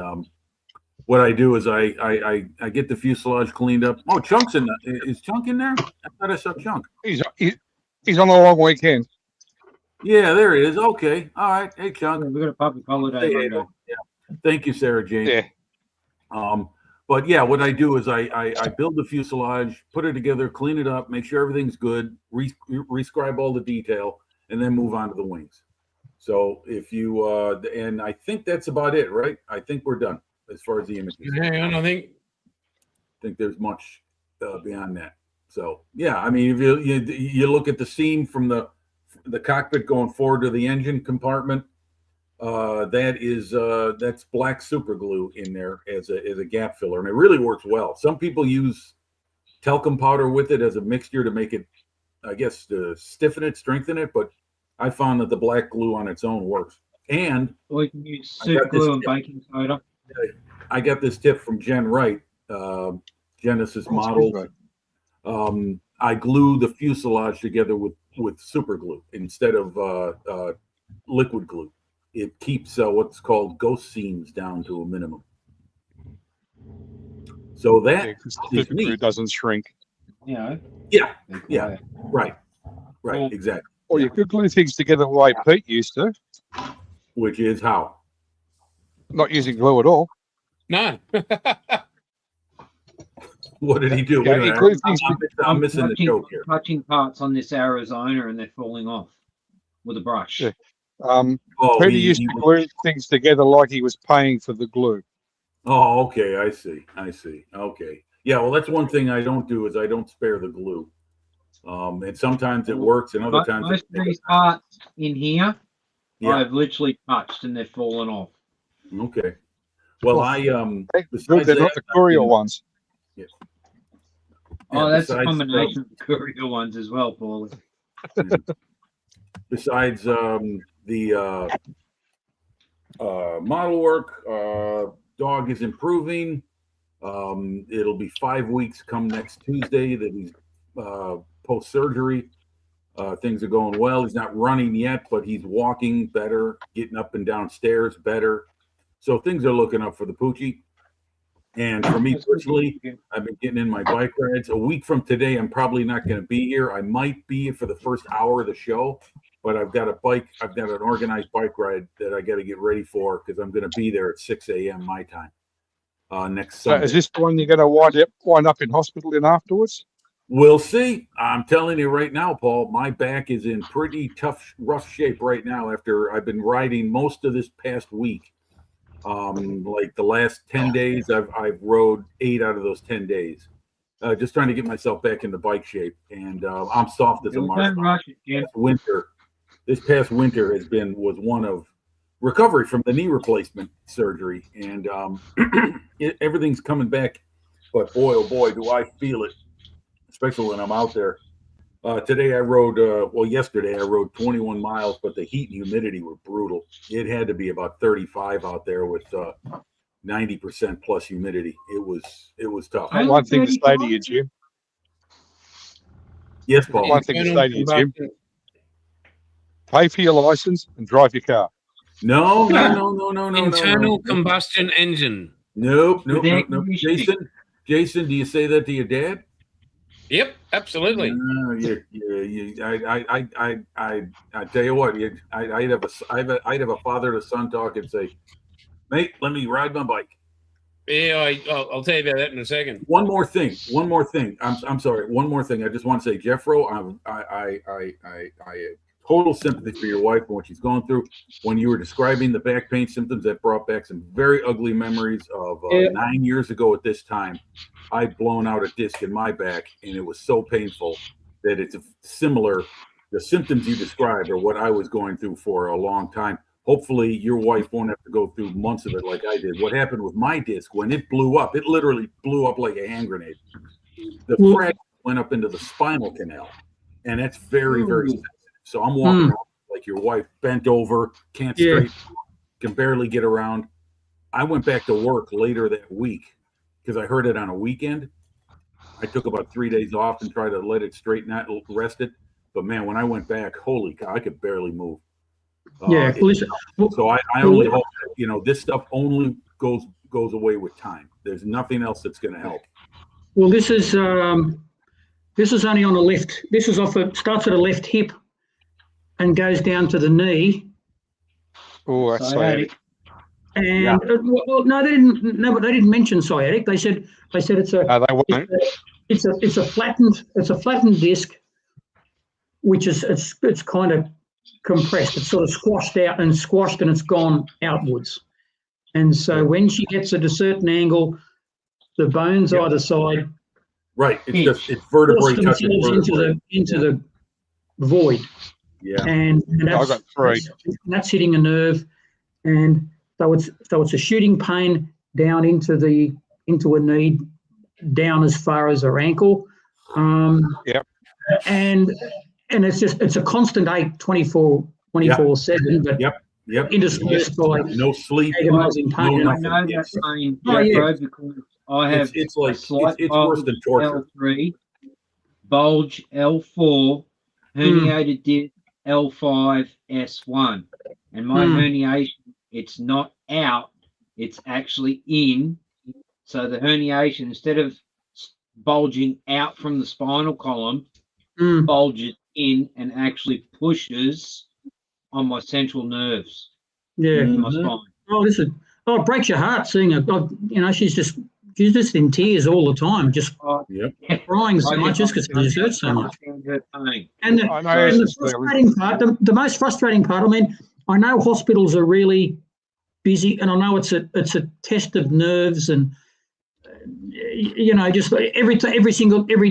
what I do is I get the fuselage cleaned up. Oh, Chunk's in there. Is Chunk in there? I thought I saw Chunk. He's on a long weekend. Yeah, there he is. Okay, all right. Hey, Chunk. We've got a public holiday. Hey, yeah. Thank you, Sarah Jane. Yeah. But yeah, what I do is I build the fuselage, put it together, clean it up, make sure everything's good, rescribe all the detail, and then move on to the wings. So if you and I think that's about it, right? I think we're done as far as the images. Yeah, I don't think there's much beyond that. So yeah, I mean, if you look at the seam from the cockpit going forward to the engine compartment, that's black super glue in there as a gap filler, and it really works well. Some people use talcum powder with it as a mixture to make it, I guess, to stiffen it, strengthen it, but I found that the black glue on its own works. And we can use super glue and baking soda. I got this tip from Jen Wright, Genesis Models. I glue the fuselage together with super glue instead of liquid glue. It keeps what's called ghost seams down to a minimum. So that is neat. Glue doesn't shrink. Yeah. Yeah. Right. Exactly. Or you could glue things together the way Pete used to. Which is how? Not using glue at all. no. What did he do? Yeah, I'm missing the joke here. Touching parts on this Arizona and they're falling off with a brush. Yeah. Peter used to glue things together like he was paying for the glue. Oh, okay. I see. Okay. Yeah, well, that's one thing I don't do is I don't spare the glue. And sometimes it works, and other times most of these parts in here, I've literally touched and they've fallen off. Okay. Well, they're not the courier ones. Yeah. Oh, that's a combination of the courier ones as well, Paulie. Besides the model work, dog is improving. It'll be 5 weeks come next Tuesday that he's post-surgery. Things are going well. He's not running yet, but he's walking better, getting up and down stairs better. So things are looking up for the Poochie. And for me personally, I've been getting in my bike rides. A week from today, I'm probably not going to be here. I might be for the first hour of the show, but I've got an organized bike ride that I got to get ready for because I'm going to be there at 6 a.m. my time next Sunday. So is this the one you're going to wind up in hospital in afterwards? We'll see. I'm telling you right now, Paul, my back is in pretty rough shape right now after I've been riding most of this past week. Like the last 10 days, I've rode 8 out of those 10 days. Just trying to get myself back into bike shape. And I'm soft as a mark. This past winter was one of recovery from the knee replacement surgery. And everything's coming back. But boy, oh boy, do I feel it. Especially when I'm out there. Yesterday I rode 21 miles, but the heat and humidity were brutal. It had to be about 35 out there with 90% plus humidity. It was tough. One thing to say to you, Jim. Yes, Paul. One thing to say to you, Jim. Pay for your license and drive your car. No. Internal combustion engine. Nope. Jason, do you say that to your dad? Yep, absolutely. I tell you what, I'd have a father to son talk and say, "Mate, let me ride my bike." Yeah, I'll tell you about that in a second. One more thing. I'm sorry. One more thing. I just want to say, Jeffro, I total sympathy for your wife and what she's going through. When you were describing the back pain symptoms, that brought back some very ugly memories of 9 years ago at this time. I'd blown out a disc in my back, and it was so painful that it's similar. The symptoms you described are what I was going through for a long time. Hopefully your wife won't have to go through months of it like I did. What happened with my disc, when it blew up, it literally blew up like a hand grenade. The fragment went up into the spinal canal, and that's very, very sensitive. So I'm walking around like your wife, bent over, can't straighten, can barely get around. I went back to work later that week because I heard it on a weekend. I took about 3 days off and tried to let it straighten out, rest it. But man, when I went back, holy cow, I could barely move. So I only hope that, this stuff only goes away with time. There's nothing else that's going to help. Well, this is only on the left. This is starts at the left hip and goes down to the knee. Oh, that's sciatic. And well, no, they didn't. No, but they didn't mention sciatic. They said it's a. No, they won't. It's a flattened disc, which is it's kind of compressed. It's sort of squashed and it's gone outwards. And so when she gets at a certain angle, the bones either side. Right. It's vertebrae touching vertebrae. into the void. Yeah. And that's hitting a nerve, and so it's a shooting pain down into a knee, down as far as her ankle. Yep. And it's a constant ache 24/7. But Yep. interspersed by no sleep, agonizing pain. I know that pain, because I have it's worse than torture. L3, bulge L4, herniated disc L5, S1, and my herniation, it's not out, it's actually in. So the herniation, instead of bulging out from the spinal column, bulges in and actually pushes on my central nerves. In my spine. It breaks your heart seeing her. She's just in tears all the time, just crying so much just because she hurts so much. And the frustrating part, the most frustrating part, I know hospitals are really busy, and I know it's a test of nerves, and just every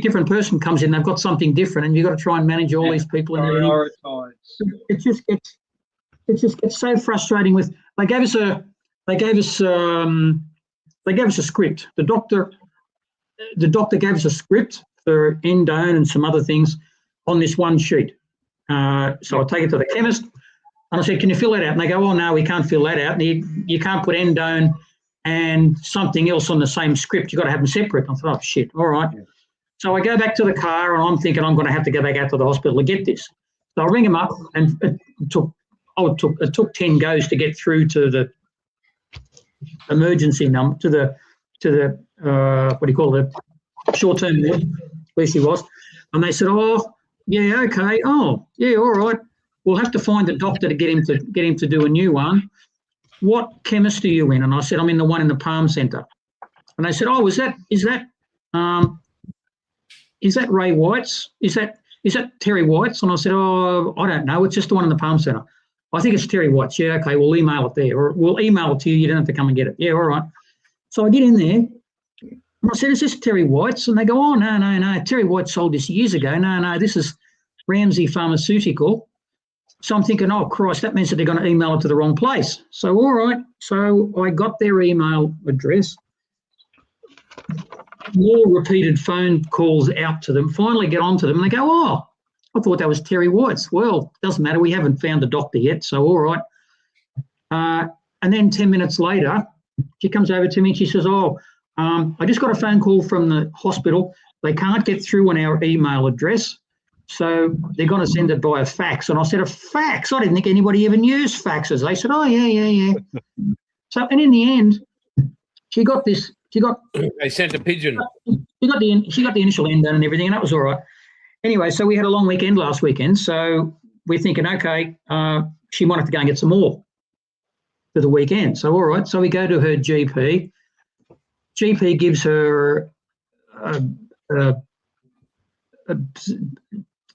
different person comes in, they've got something different, and you've got to try and manage all these people and everything. It just gets so frustrating. They gave us a script. The doctor gave us a script for endone and some other things on this one sheet. So I take it to the chemist, and I said, "Can you fill that out?" And they go, "Oh no, we can't fill that out. You can't put endone and something else on the same script. You've got to have them separate." I thought, "Oh shit, all right." So I go back to the car, and I'm thinking I'm going to have to go back out to the hospital to get this. So I ring him up, and it took 10 goes to get through to the emergency number, to the what do you call it, short-term ward where she was. And they said, "Oh, yeah, okay. Oh, yeah, all right. We'll have to find a doctor to get him to do a new one. What chemist are you in?" And I said, "I'm in the one in the Palm Centre." And they said, "Oh, is that Ray White's? Is that Terry White's?" And I said, "Oh, I don't know. It's just the one in the Palm Centre." "I think it's Terry White's." "Yeah, okay, we'll email it there, or we'll email it to you. You don't have to come and get it." "Yeah, all right." So I get in there, and I said, "Is this Terry White's?" And they go, "Oh, no. Terry White sold this years ago. No, this is Ramsay Pharmaceutical." So I'm thinking, "Oh, Christ, that means that they're going to email it to the wrong place." So, all right. So I got their email address, more repeated phone calls out to them, finally get on to them, and they go, "Oh, I thought that was Terry White's." "Well, doesn't matter. We haven't found the doctor yet, so all right." And then 10 minutes later, she comes over to me and she says, "Oh, I just got a phone call from the hospital. They can't get through on our email address, so they're going to send it by a fax." And I said, "A fax? I didn't think anybody even used faxes." They said, "Oh, yeah." So, and in the end, she got. They sent a pigeon. She got the initial end done and everything, and that was all right. Anyway, so we had a long weekend last weekend, so we're thinking, okay, she might have to go and get some more for the weekend. So, all right, so we go to her GP, GP gives her a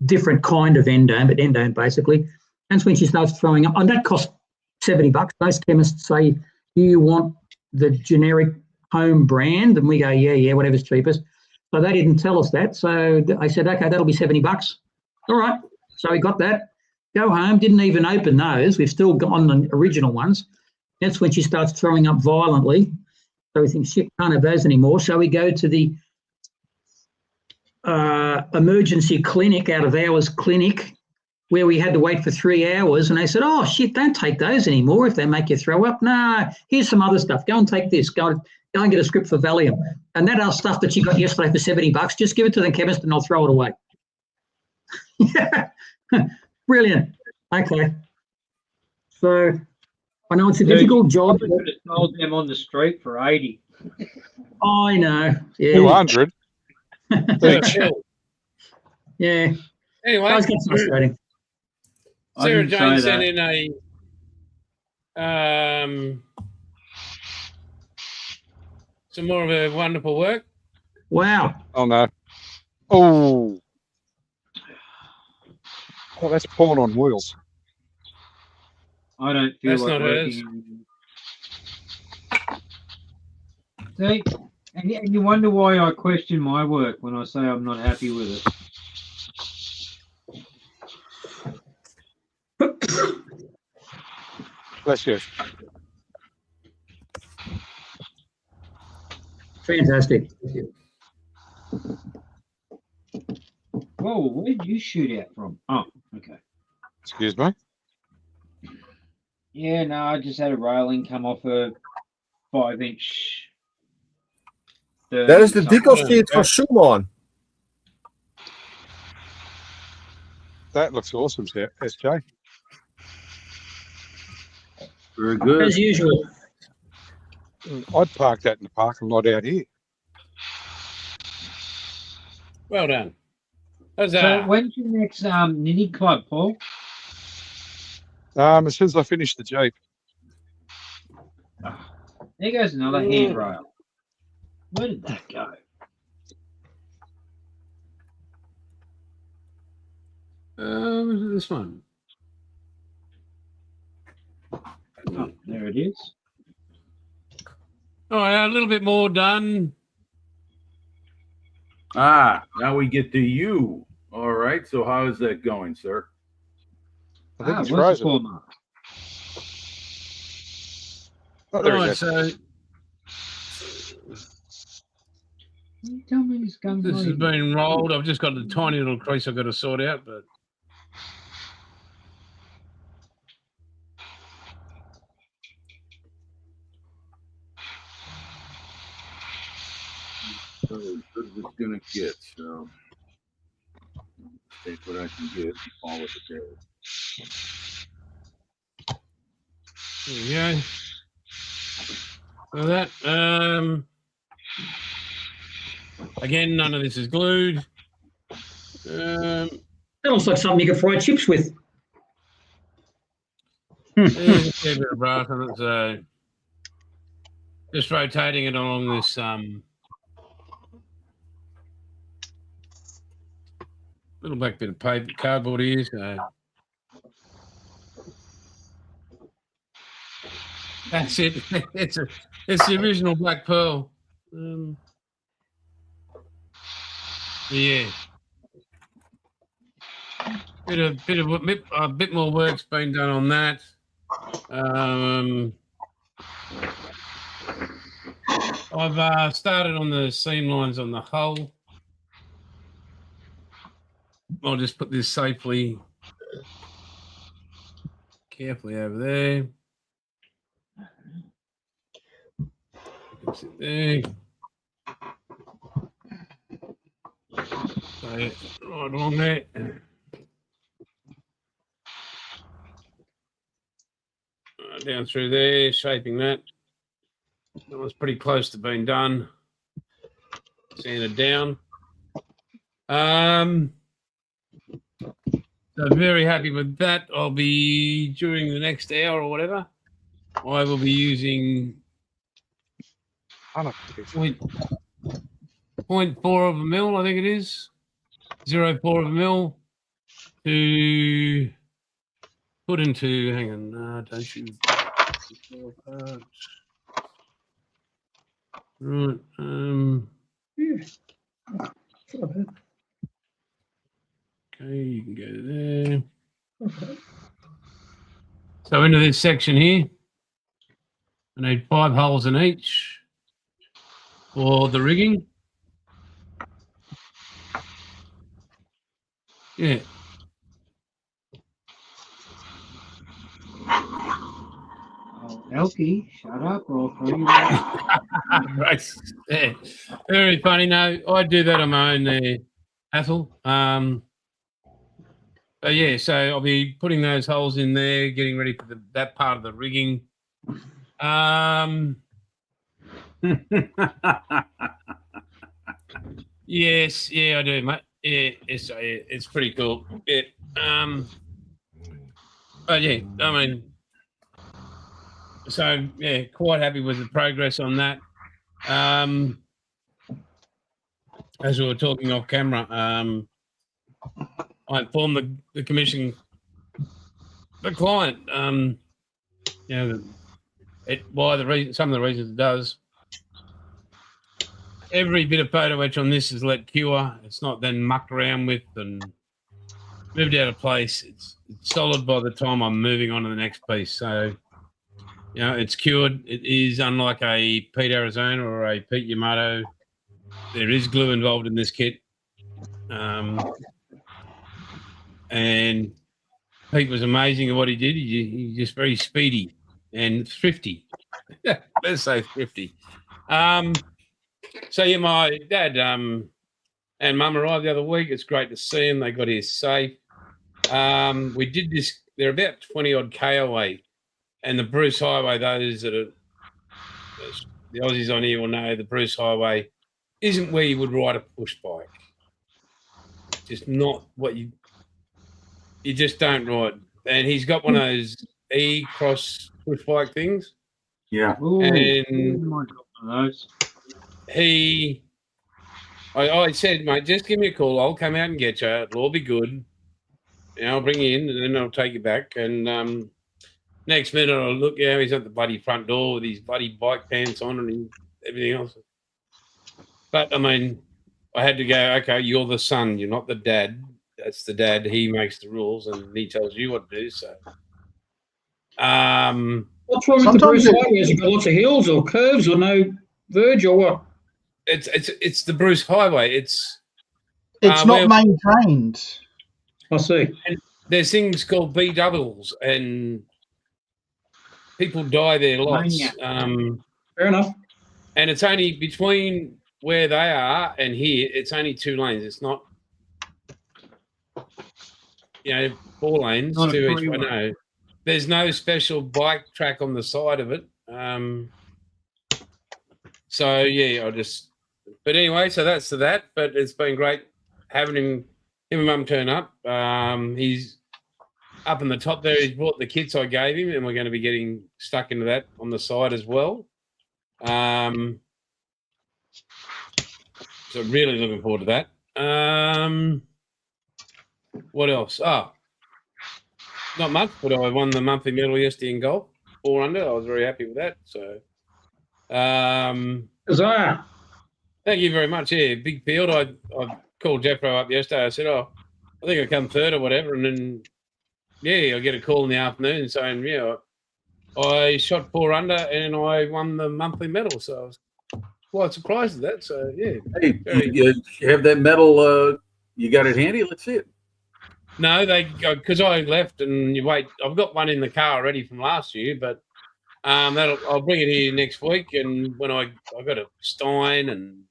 different kind of endone, but endone basically. That's when she starts throwing up. And that costs $70. Most chemists say, do you want the generic home brand? And we go, yeah, whatever's cheapest. So they didn't tell us that. So I said, okay, that'll be $70. All right. So we got that. Go home, didn't even open those. We've still got on the original ones. That's when she starts throwing up violently. So we think, shit, can't have those anymore. So we go to the emergency clinic, out of hours clinic, where we had to wait for 3 hours. And they said, oh, shit, don't take those anymore if they make you throw up. No, here's some other stuff. Go and take this. Go and get a script for Valium. And that other stuff that you got yesterday for $70, just give it to the chemist and I'll throw it away. Yeah. Brilliant. Okay. So I know it's a difficult job. I could have told them on the street for 80. I know. Yeah. 200. Yeah. Anyway, That was frustrating. Sarah didn't Jane say sent that. in some more of her wonderful work. Wow. Oh no. Oh, that's porn on wheels. I don't feel That's like not working. See, and you wonder why I question my work when I say I'm not happy with it. Bless you. Fantastic. Whoa, where did you shoot out from? Oh, okay. Excuse me. Yeah, no, I just had a railing come off a 5-inch. That is the decal sheet for Schumann. That looks awesome, SJ. Very good. As usual. I'd park that in the parking lot out here. Well done. How's So that? when's your next knitting club, Paul? As soon as I finish the Jeep. There goes another handrail. Where did that go? This one. Oh, there it is. All right, a little bit more done. Now we get to you. All right. So how is that going, sir? I think it's what's the frozen. format? Oh, there All he right, is. so You tell me this gun. this has been rolled. I've just got a tiny little crease I've got to sort out, but So as good as it's gonna get. So take what I can get and call it a day. there we go. So that again, none of this is glued. That looks like something you could fry chips with. There's a fair bit of brass on it, so just rotating it along this little black bit of paper, cardboard here. So that's it. It's the original Black Pearl. Yeah. A bit more work's been done on that. I've started on the seam lines on the hull. I'll just put this carefully over there. Sit there. So, right along there. Down through there, shaping that. That was pretty close to being done. Sanded down. So very happy with that. I'll be, during the next hour or whatever, I will be using ton of fish. 0.4 of a mil, I think it is. 0.4 of a mil to put into. Hang on, don't you? Right. Okay, you can go there. Okay. So into this section here, I need 5 holes in each for the rigging. Yeah. Oh, Elkie, shut up, or Right. Yeah. Very funny. No, I do that on my own there, Athel. But yeah, so I'll be putting those holes in there, getting ready for that part of the rigging. Yes, yeah, I do, mate. Yeah, it's pretty cool. Yeah. But yeah, I mean, so yeah, quite happy with the progress on that. As we were talking off camera, I informed the commission, the client, you know, some of the reasons it does. Every bit of photo etch on this is let cure. It's not then mucked around with and moved out of place. It's solid by the time I'm moving on to the next piece. So, you know, it's cured. It is unlike a Pete Arizona or a Pete Yamato. There is glue involved in this kit. And Pete was amazing at what he did. He's just very speedy and thrifty. Let's say thrifty. So yeah, my dad and mum arrived the other week. It's great to see them. They got here safe. We did this. They're about 20 odd K away, and the Bruce Highway. Those that are the Aussies on here will know the Bruce Highway isn't where you would ride a push bike. Just not what you just don't ride. And he's got one of those E-Cross push bike things. Yeah. Ooh, And one of those. I said, mate, just give me a call. I'll come out and get you. It'll all be good. And I'll bring you in, and then I'll take you back. And next minute, I'll look. Yeah, he's at the bloody front door with his bloody bike pants on and everything else. But I mean, I had to go. Okay, you're the son. You're not the dad. That's the dad. He makes the rules, and he tells you what to do. So, what's wrong with the Bruce Highway? Has it got lots of hills or curves or no verge or what? It's the Bruce Highway. It's not maintained. I see. And there's things called B doubles, and people die there lots. Fair enough. And it's only between where they are and here. It's only 2 lanes. It's not, 4 lanes Not to each one. No, there's no special bike track on the side of it. So yeah, but anyway, so that's to that. But it's been great having him and Mum turn up. He's up in the top there. He's brought the kits I gave him, and we're going to be getting stuck into that on the side as well. So really looking forward to that. What else? Oh, not much, but I won the monthly medal yesterday in golf, 4 under. I was very happy with that. So, Huzzah. Thank you very much. Yeah, big field. I called Jeffro up yesterday. I said, I think I come 3rd or whatever. And then, I get a call in the afternoon saying, I shot 4 under and I won the monthly medal. So I was quite surprised at that. So, yeah. Hey, you have that medal? You got it handy? Let's see it. No, because I left and you wait. I've got one in the car already from last year, but I'll bring it here next week. And when I got a Stein, and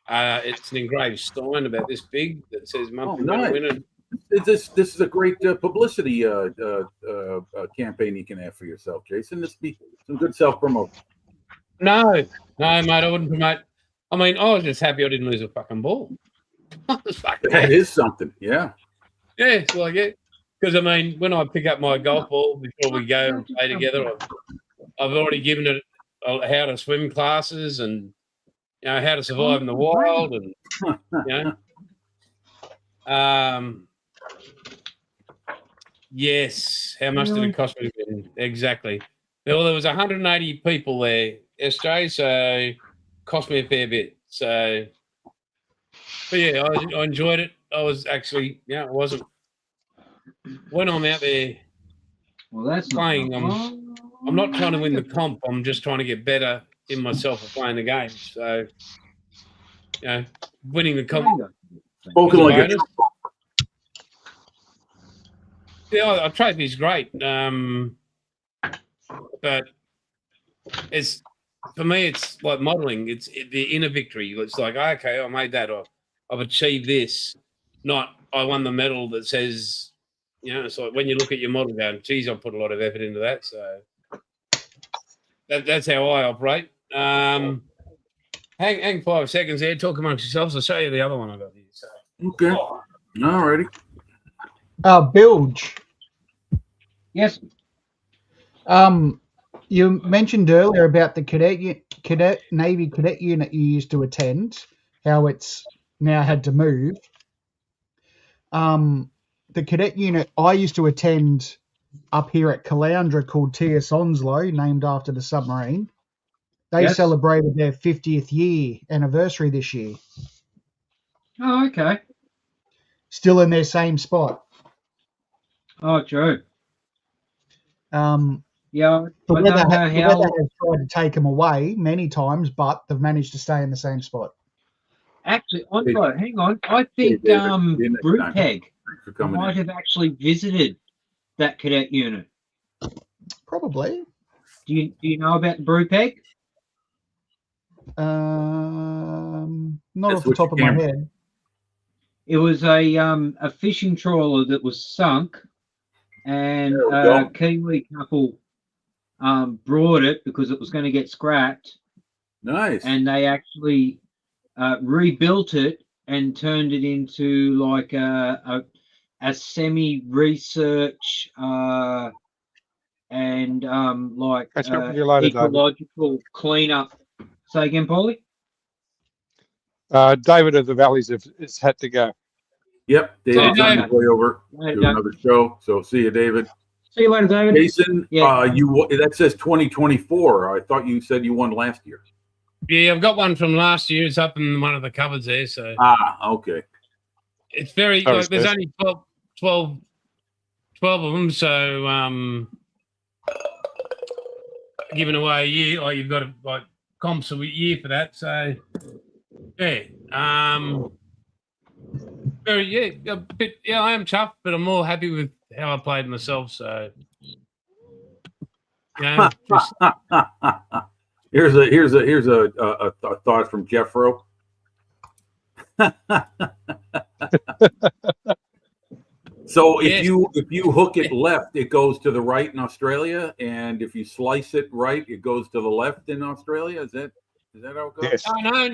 it's an engraved Stein about this big that says monthly medal winner. This is a great publicity campaign you can have for yourself, Jason. This be some good self-promotion. No, mate, I wouldn't promote. I mean, I was just happy I didn't lose a fucking ball. That is something, yeah. Yeah, it's like it. Because, I mean, when I pick up my golf ball before we go and play together, I've already given it how to swim classes and how to survive in the wild, and yes, how much did it cost me? Exactly. Well, there was 180 people there, SJ, so cost me a fair bit. So, but yeah, I enjoyed it. I was actually, it wasn't. When I'm out there playing, I'm not trying to win the comp. I'm just trying to get better in myself of playing the game. So, winning the comp. Spoken like a Yeah, a trophy's great, but it's for me. It's like modelling. It's the inner victory. It's like, okay, I made that, or I've achieved this. Not I won the medal that says, it's like when you look at your model going, geez, I put a lot of effort into that. So that's how I operate. Hang 5 seconds there. Talk amongst yourselves. I'll show you the other one I got here. So. Okay. All righty. Bilge. Yes. You mentioned earlier about the Navy cadet unit you used to attend, how it's now had to move. The cadet unit I used to attend up here at Caloundra called T.S. Onslow, named after the submarine. They celebrated their 50th year anniversary this year. Oh, okay. Still in their same spot. Oh, true. The weather has tried to take them away many times, but they've managed to stay in the same spot. Actually, Onslow, hang on. I think Brewpeg might have actually visited that cadet unit. Probably. Do you know about the Brewpeg? Not off the top of my head. It was a fishing trawler that was sunk, and a Kiwi couple brought it because it was going to get scrapped. Nice. And they actually rebuilt it and turned it into like a semi-research and like ecological cleanup. Say again, Paulie? David of the Valleys has had to go. Yep, David's on his way over to another show. So see you, David. See you later, David. Jason, that says 2024. I thought you said you won last year. Yeah, I've got one from last year. It's up in one of the cupboards there. So okay. It's very there's only 12 of them. So giving away a year, you've got to comps a year for that. So yeah, I am chuffed, but I'm more happy with how I played myself. So here's a thought from Jeffro. So if you hook it left, it goes to the right in Australia, and if you slice it right, it goes to the left in Australia. Is that how it goes? Yes. No.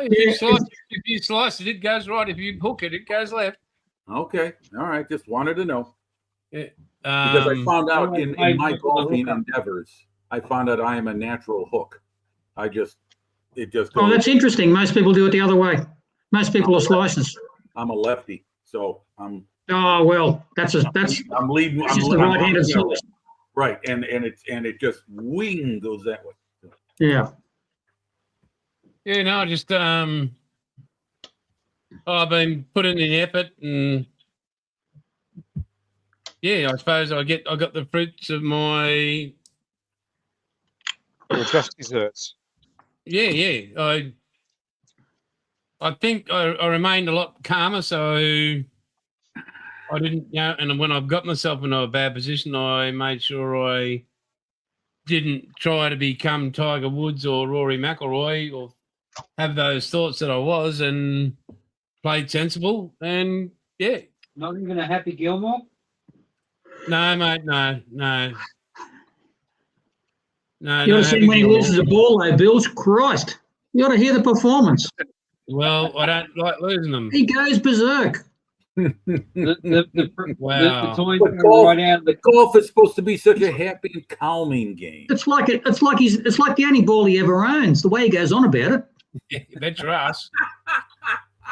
If you slice it, it goes right. If you hook it, it goes left. Okay. All right. Just wanted to know. Yeah. Because I found out in my golfing endeavors, I found out I am a natural hook. It just goes. Oh, that's interesting. Most people do it the other way. Most people are slices. I'm a lefty, so I'm. Oh well, I'm leading. I'm the right-handed slice. Right, and it just wing goes that way. Yeah. Yeah, no, just I've been putting in effort, and yeah, I suppose I got the fruits of my just desserts. Yeah. I think I remained a lot calmer, so I didn't, and when I've got myself in a bad position, I made sure I didn't try to become Tiger Woods or Rory McIlroy or have those thoughts that I was, and played sensible. And yeah, not even a Happy Gilmore. No, mate, no. You ought to see when he loses a ball, though, Bills. Christ, you ought to hear the performance. Well, I don't like losing them. He goes berserk. The golf is supposed to be such a happy and calming game. It's like the only ball he ever owns. The way he goes on about it. You bet your ass.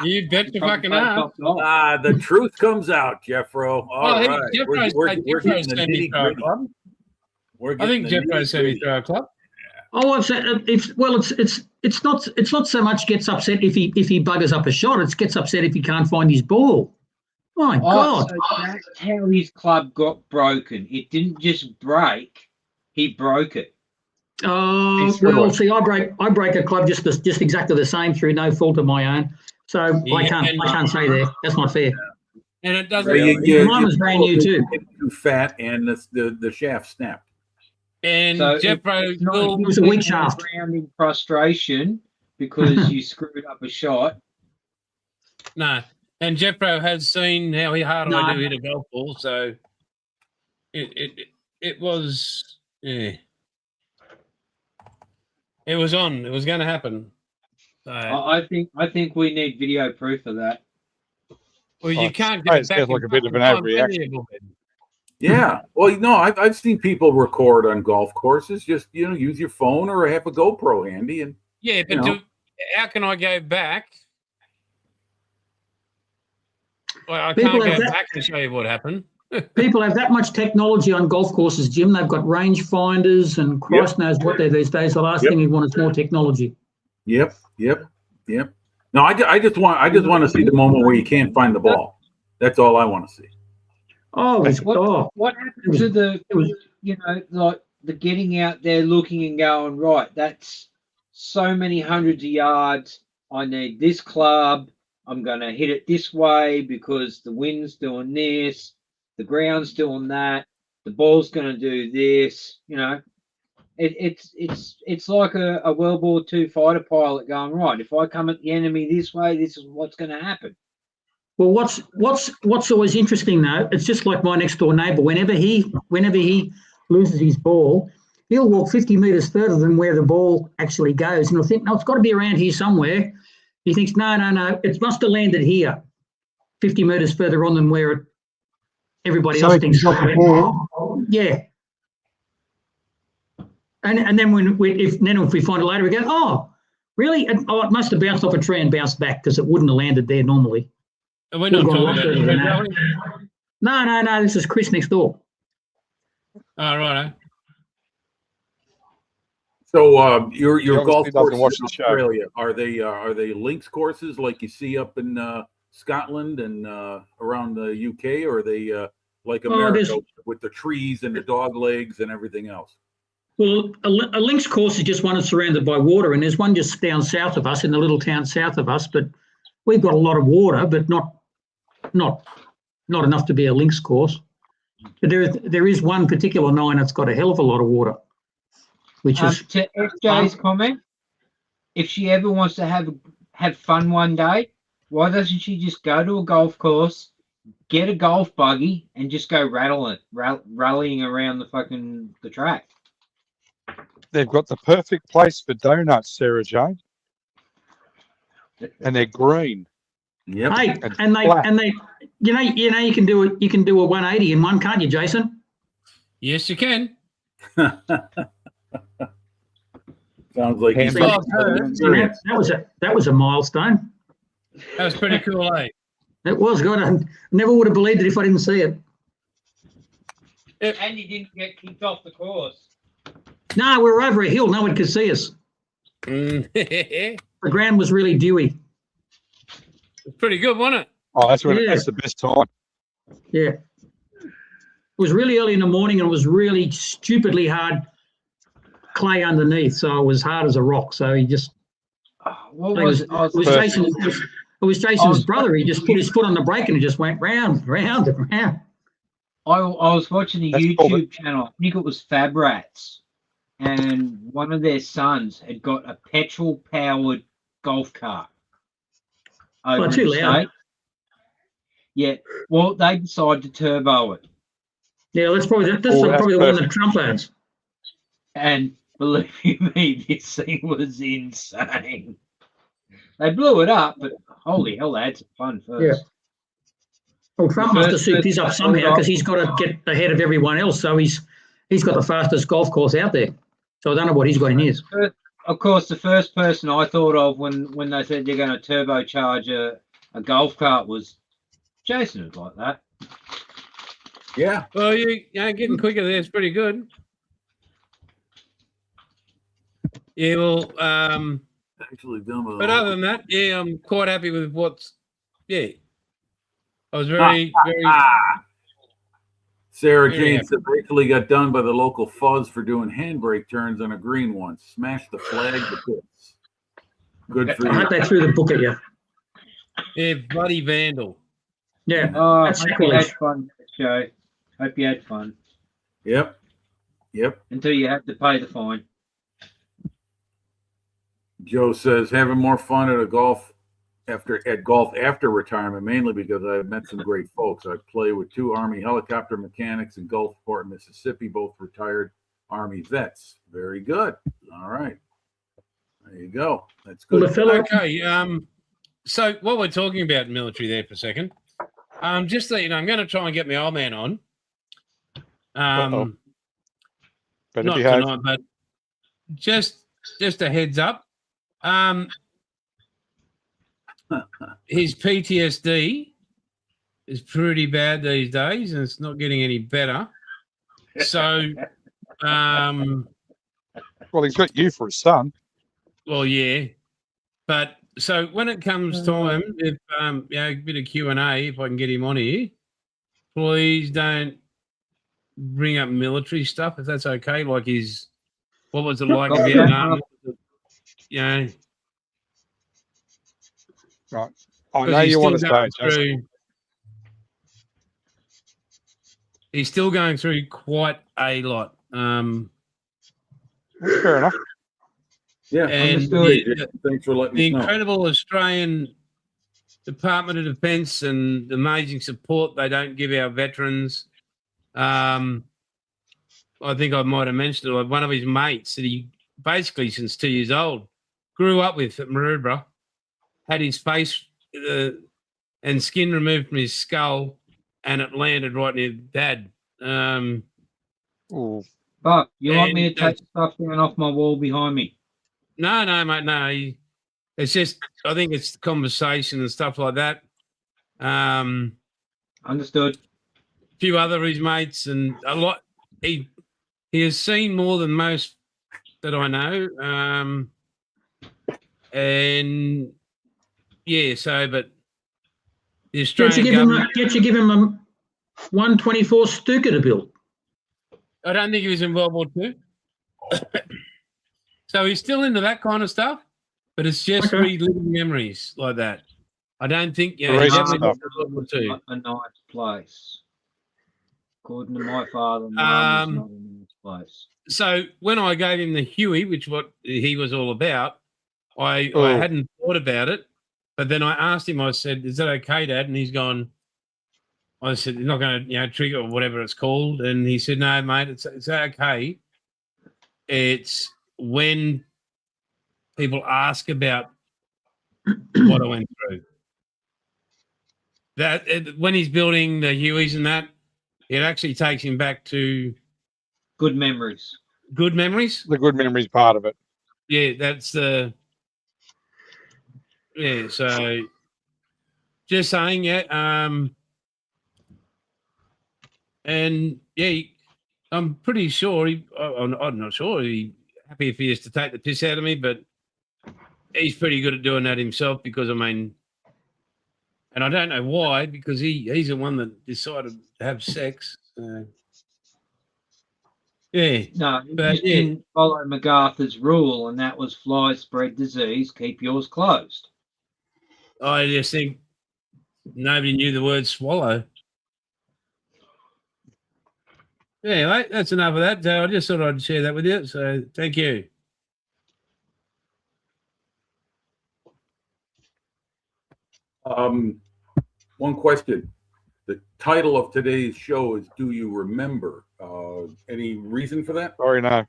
You bet your fucking ass. The truth comes out, Jeffro. All right. We're getting the nitty-gritty. I think Jeffro semi-pro club. Oh, it's not so much gets upset if he buggers up a shot. It gets upset if he can't find his ball. My God! So that's how his club got broken. It didn't just break; he broke it. Oh well, see, I break a club just exactly the same through no fault of my own. So I can't say that. That's not fair. And it doesn't. Mine was brand new too. Too fat, and the shaft snapped. And So Jeffro it was a weak shaft. In frustration because you screwed up a shot. No, and Jeffro has seen how hard I do hit a golf ball, so it was It was on. It was going to happen. So, I think we need video proof of that. Well, you can't get back like a bit of an overreaction. Yeah. Well, I've seen people record on golf courses. Just use your phone or have a GoPro handy, and but how can I go back? Well, I can't go back and show you what happened. People have that much technology on golf courses, Jim. They've got range finders and Christ knows what they're these days. The last thing you want is more technology. Yep. No, I just want to see the moment where you can't find the ball. That's all I want to see. What happened to like the getting out there, looking and going, right, that's so many hundreds of yards. I need this club. I'm going to hit it this way because the wind's doing this, the ground's doing that, the ball's going to do this. It's like a World War II fighter pilot going, right, if I come at the enemy this way, this is what's going to happen. Well, what's always interesting though, it's just like my next door neighbour. Whenever he loses his ball, he'll walk 50 metres further than where the ball actually goes, and he'll think, no, it's got to be around here somewhere. He thinks, no, it must have landed here, 50 metres further on than where everybody else thinks. Yeah. And then if we find it later, we go, oh, really? It must have bounced off a tree and bounced back because it wouldn't have landed there normally. We're not talking about No, this is Chris next door. Oh, right. So your golf courses in Australia, are they links courses like you see up in Scotland and around the UK, or are they like America with the trees and the dog legs and everything else? Well, a links course is just one that's surrounded by water, and there's one just down south of us in the little town south of us, but we've got a lot of water, but not enough to be a links course. But there is one particular nine that's got a hell of a lot of water. Which is to FJ's comment, if she ever wants to have fun one day, why doesn't she just go to a golf course, get a golf buggy, and just go rallying around the track? They've got the perfect place for donuts, Sarah Jane, and they're green. Yep. Hey, and they, you can do it. You can do a 180 in one, can't you, Jason? Yes, you can. Sounds like that was a milestone. That was pretty cool, eh? It was good. I never would have believed it if I didn't see it. And you didn't get kicked off the course. No, we were over a hill. No one could see us. The ground was really dewy. It's pretty good, wasn't it? Oh, that's the best time. Yeah. It was really early in the morning and it was really stupidly hard clay underneath, so it was hard as a rock. So he just it was Jason's brother. He just put his foot on the brake and it just went round and round. I was watching a YouTube channel. I think it was Fab Rats, and one of their sons had got a petrol-powered golf cart. Too loud. Yeah. Well, they decided to turbo it. Yeah, that's probably the one that Trump has. And believe me, this thing was insane. They blew it up, but holy hell, they had some fun first. Yeah. Well, Trump must have souped his up somehow because he's got to get ahead of everyone else. So he's got the fastest golf course out there. So I don't know what he's got in his. of course, the first person I thought of when they said you're going to turbocharge a golf cart was Jason. Would like that. Yeah. Well, you're getting quicker there. It's pretty good. Yeah, well, Actually done with but all- other than that, yeah, I'm quite happy with what's. Yeah, I was very. Sarah Very Jane happy. said actually got done by the local fuzz for doing handbrake turns on a green one. Smash the flag to bits. Good for I you. hope they threw the book at you. Yeah, bloody vandal. Yeah, Oh, that's hope you had sacrilege. fun, Joe. Hope you had fun Yep. Yep. until you had to pay the fine. Joe says having more fun at golf after retirement, mainly because I've met some great folks. I play with 2 Army helicopter mechanics in Gulfport, Mississippi, both retired Army vets. Very good. All right. There you go. That's Well, good. the fellow, Okay. So what we're talking about military there for a second. Just so you know, I'm going to try and get my old man on. Better Not behave. tonight, but just a heads up. His PTSD is pretty bad these days, and it's not getting any better. So, Well, he's got you for his son. well, yeah, but so when it comes time, if a bit of Q&A, if I can get him on here, please don't bring up military stuff if that's okay. Like what was it like in Vietnam? You know, Right. I 'cause know he's you want to still say it, Jason. He's still going through quite a lot. Fair enough. Yeah. And Understood. Thanks for letting the us know. incredible Australian Department of Defence and the amazing support they don't give our veterans. I think I might have mentioned it. One of his mates that he basically since 2 years old grew up with at Maroubra had his face and skin removed from his skull, and it landed right near Dad. Ooh. But you want me to And take stuff down off my wall behind me? No, mate, no. It's just I think it's conversation and stuff like that. Understood. A few other of his mates and a lot. He has seen more than most that I know. And yeah, so but the get Australian you give him government. a 124 Stuka to build. I don't think he was in World War II. So he's still into that kind of stuff, but it's just Okay. reliving memories like that. I don't think The he recent definitely stuff. was in World War II. Not a nice place. According to my father, Mum is not a nice place. So when I gave him the Huey, which what he was all about, I Oh. hadn't thought about it, but then I asked him. I said, "Is that okay, Dad?" And he's gone. I said, "You're not going to, trigger or whatever it's called." And he said, "No, mate, it's okay. It's when people ask about what I went through. When he's building the Hueys and that, it actually takes him back to Good memories. good memories. The good memories part of it. Yeah, that's the. Yeah, so just saying, yeah. And yeah, I'm pretty sure I'm not sure he's happy if he is to take the piss out of me, but he's pretty good at doing that himself because I mean, and I don't know why because he's the one that decided to have sex. Yeah, No, you But, just yeah. didn't follow MacArthur's rule, and that was flies spread disease, keep yours closed. I just think nobody knew the word swallow. Anyway, that's enough of that. So I just thought I'd share that with you. So thank you. One question. The title of today's show is "Do You Remember?" Any reason for that? Sorry, no.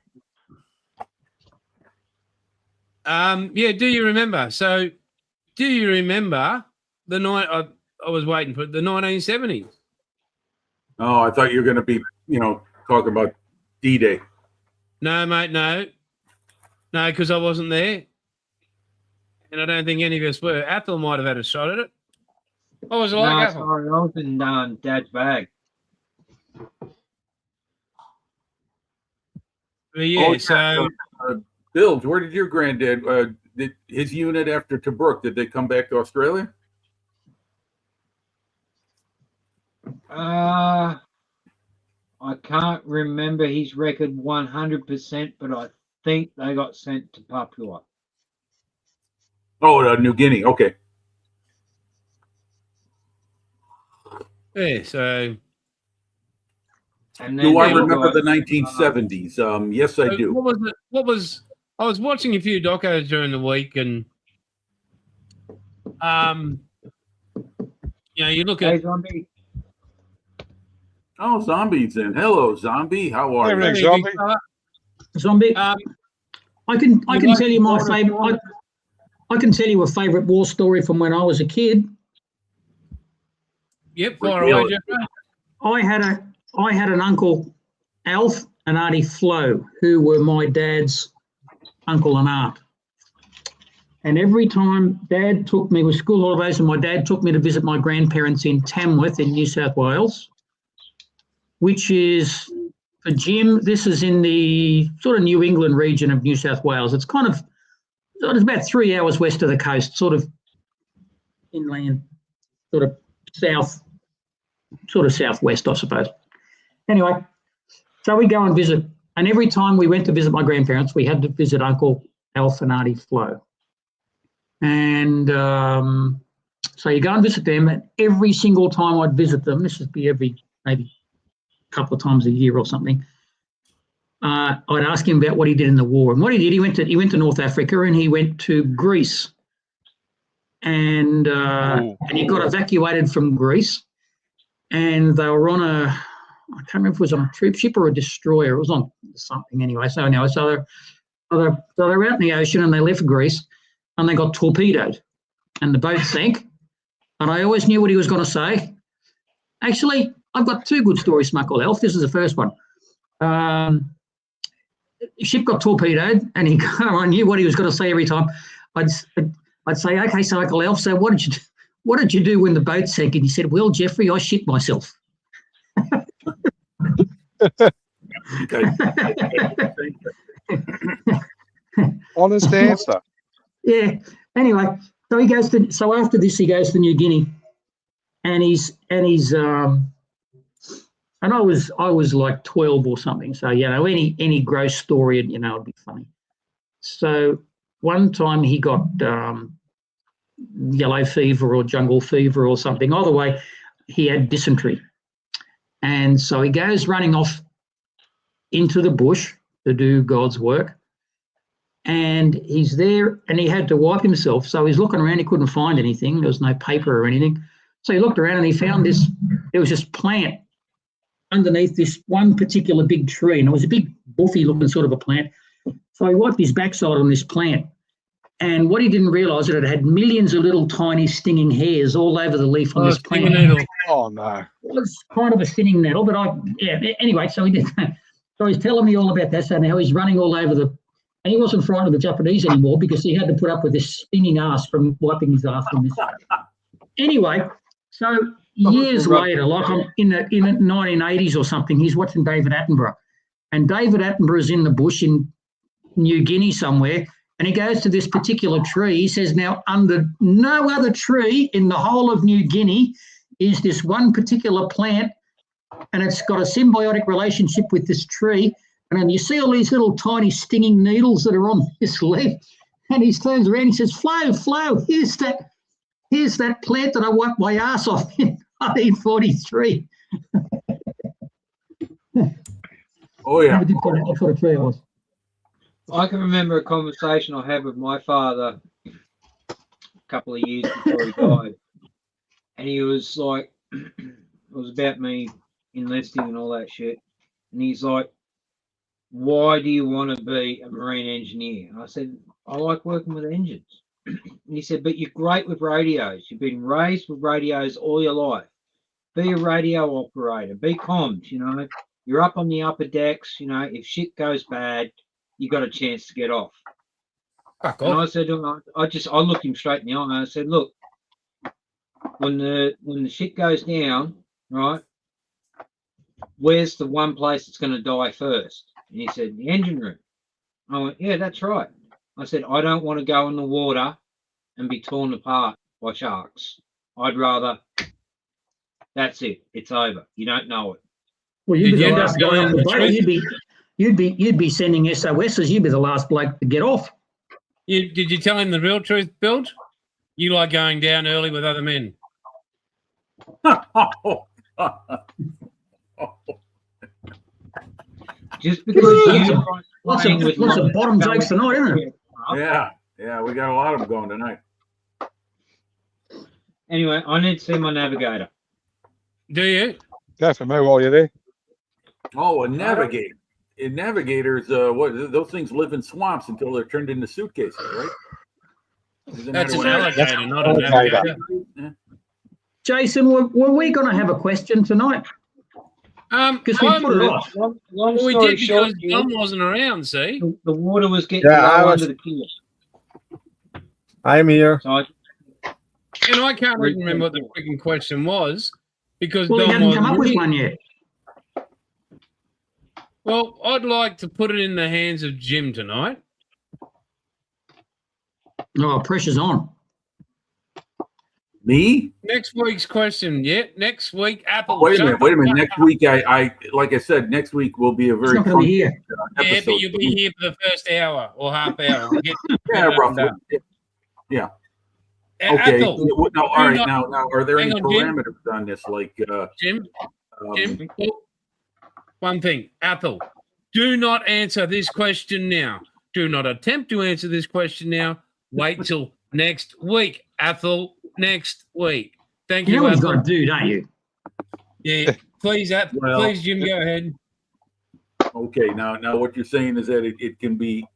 Yeah, do you remember? So do you remember the night I was waiting for the 1970s? Oh, I thought you were going to be, talking about D-Day. No, mate, no. No, because I wasn't there. And I don't think any of us were. Athel might have had a shot at it. What was it like, No, Athel? sorry, I was in Dad's bag. But yeah, so Bill, where did your granddad? Did his unit after Tobruk? Did they come back to Australia? I can't remember his record 100%, but I think they got sent to Papua. Oh, New Guinea. Okay. yeah, so And Do I they remember got- the 1970s? Yes, I do. what was it? What was? I was watching a few docos during the week, and you look Hey, at Zombie. Oh, Zombie's in. Hello, Zombie. How are Evening, you? Zombie. Zombie. I can you tell like you my Florida, favourite. Florida? I can tell you a favourite war story from when I was a kid. Yep, fire away, Jeffrey. I had an uncle Alf and Auntie Flo, who were my dad's uncle and aunt. And every time Dad took me with school holidays, and my dad took me to visit my grandparents in Tamworth in New South Wales, which is, for Jim, this is in the sort of New England region of New South Wales. It's about 3 hours west of the coast, sort of inland, sort of southwest, I suppose. Anyway, so we go and visit, and every time we went to visit my grandparents, we had to visit Uncle Alf and Auntie Flo. And so you go and visit them, and every single time I'd visit them, this would be every maybe a couple of times a year or something, I'd ask him about what he did in the war. And what he did, he went to North Africa, and he went to Greece. And he got evacuated from Greece, and they were on I can't remember if it was on a troop ship or a destroyer. It was on something anyway. So they're out in the ocean, and they left Greece, and they got torpedoed, and the boat sank. And I always knew what he was going to say. Actually, I've got two good stories, Smuckle Elf. This is the first one. Ship got torpedoed, and I knew what he was going to say every time. I'd say, "Okay, so Uncle Elf, so what did you do when the boat sank?" And he said, "Well, Jeffrey, I shit myself." Honest answer. Yeah. Anyway, so after this he goes to New Guinea, and I was like 12 or something. So any gross story, it'd be funny. So one time he got yellow fever or jungle fever or something. Either way, he had dysentery, and so he goes running off into the bush to do God's work. And he's there, and he had to wipe himself. So he's looking around, he couldn't find anything. There was no paper or anything. So he looked around, and he found there was this plant underneath this one particular big tree, and it was a big buffy looking sort of a plant. So he wiped his backside on this plant. And what he didn't realise is it had millions of little tiny stinging hairs all over the leaf on this plant. Oh, no. It was kind of a stinging nettle, but anyway, so he did that. So he's telling me all about that. So now he's running all over and he wasn't frightened of the Japanese anymore because he had to put up with this stinging ass from wiping his ass on this. Anyway, so years later, like in the 1980s or something, he's watching David Attenborough. And David Attenborough is in the bush in New Guinea somewhere, and he goes to this particular tree. He says, now, under no other tree in the whole of New Guinea is this one particular plant, and it's got a symbiotic relationship with this tree. And then you see all these little tiny stinging needles that are on this leaf. And he turns around and he says, Flo, here's that plant that I wiped my ass off in 1943. Oh, yeah. That's what a tree was. I can remember a conversation I had with my father a couple of years before he died. And he was like, it was about me enlisting and all that shit. And he's like, why do you want to be a marine engineer? And I said, I like working with engines. And he said, but you're great with radios. You've been raised with radios all your life. Be a radio operator. Be comms, You're up on the upper decks. If shit goes bad, you got a chance to get off. Fuck And off. I said, I looked him straight in the eye and I said, look, when the shit goes down, right, where's the one place that's going to die first? And he said, the engine room. I went, yeah, that's right. I said, I don't want to go in the water and be torn apart by sharks. I'd rather, that's it. It's over. You don't know it. Well, you'd Did be you the end up last guy going off the the boat. truth? You'd be sending SOSs. You'd be the last bloke to get off. Did you tell him the real truth, Bill? You like going down early with other men. Just because you Lots of bottom jokes tonight, isn't it? Yeah, we got a lot of them going tonight. Anyway, I need to see my navigator. Do you? Go for me while you're there. Oh, a navigator. In navigators, what those things live in swamps until they're turned into suitcases, right? Isn't That's that an what- alligator, not a Alligator. navigator. Jason, were we going to have a question tonight? Because we put it off. Long Well, we story did short, because Dom wasn't around, see? the water was getting Yeah, I low was- under the pier. I'm here. So I, And I can't even remember what the freaking question was because Well, he Dom hadn't come wasn't up with here. one yet. Well, I'd like to put it in the hands of Jim tonight. Oh, pressure's on. Me? Next week's question, next week, Apple. Wait a minute. Next week, I like I said, next week will be a It's very not going to be here. Yeah, episode. but you'll be here for the first hour or half hour. We'll get Yeah, roughly. Yeah. Okay. Apple, No, all right. not- Now, are there hang any on, Jim. parameters on this? Like, Jim, one thing, Apple, do not answer this question now. Do not attempt to answer this question now. Wait till next week, Apple. Next week. Thank You you, know what you've Apple. got to do, don't you? Yeah, please, Apple. Well- Please, Jim, go ahead. okay. Now, what you're saying is that it can be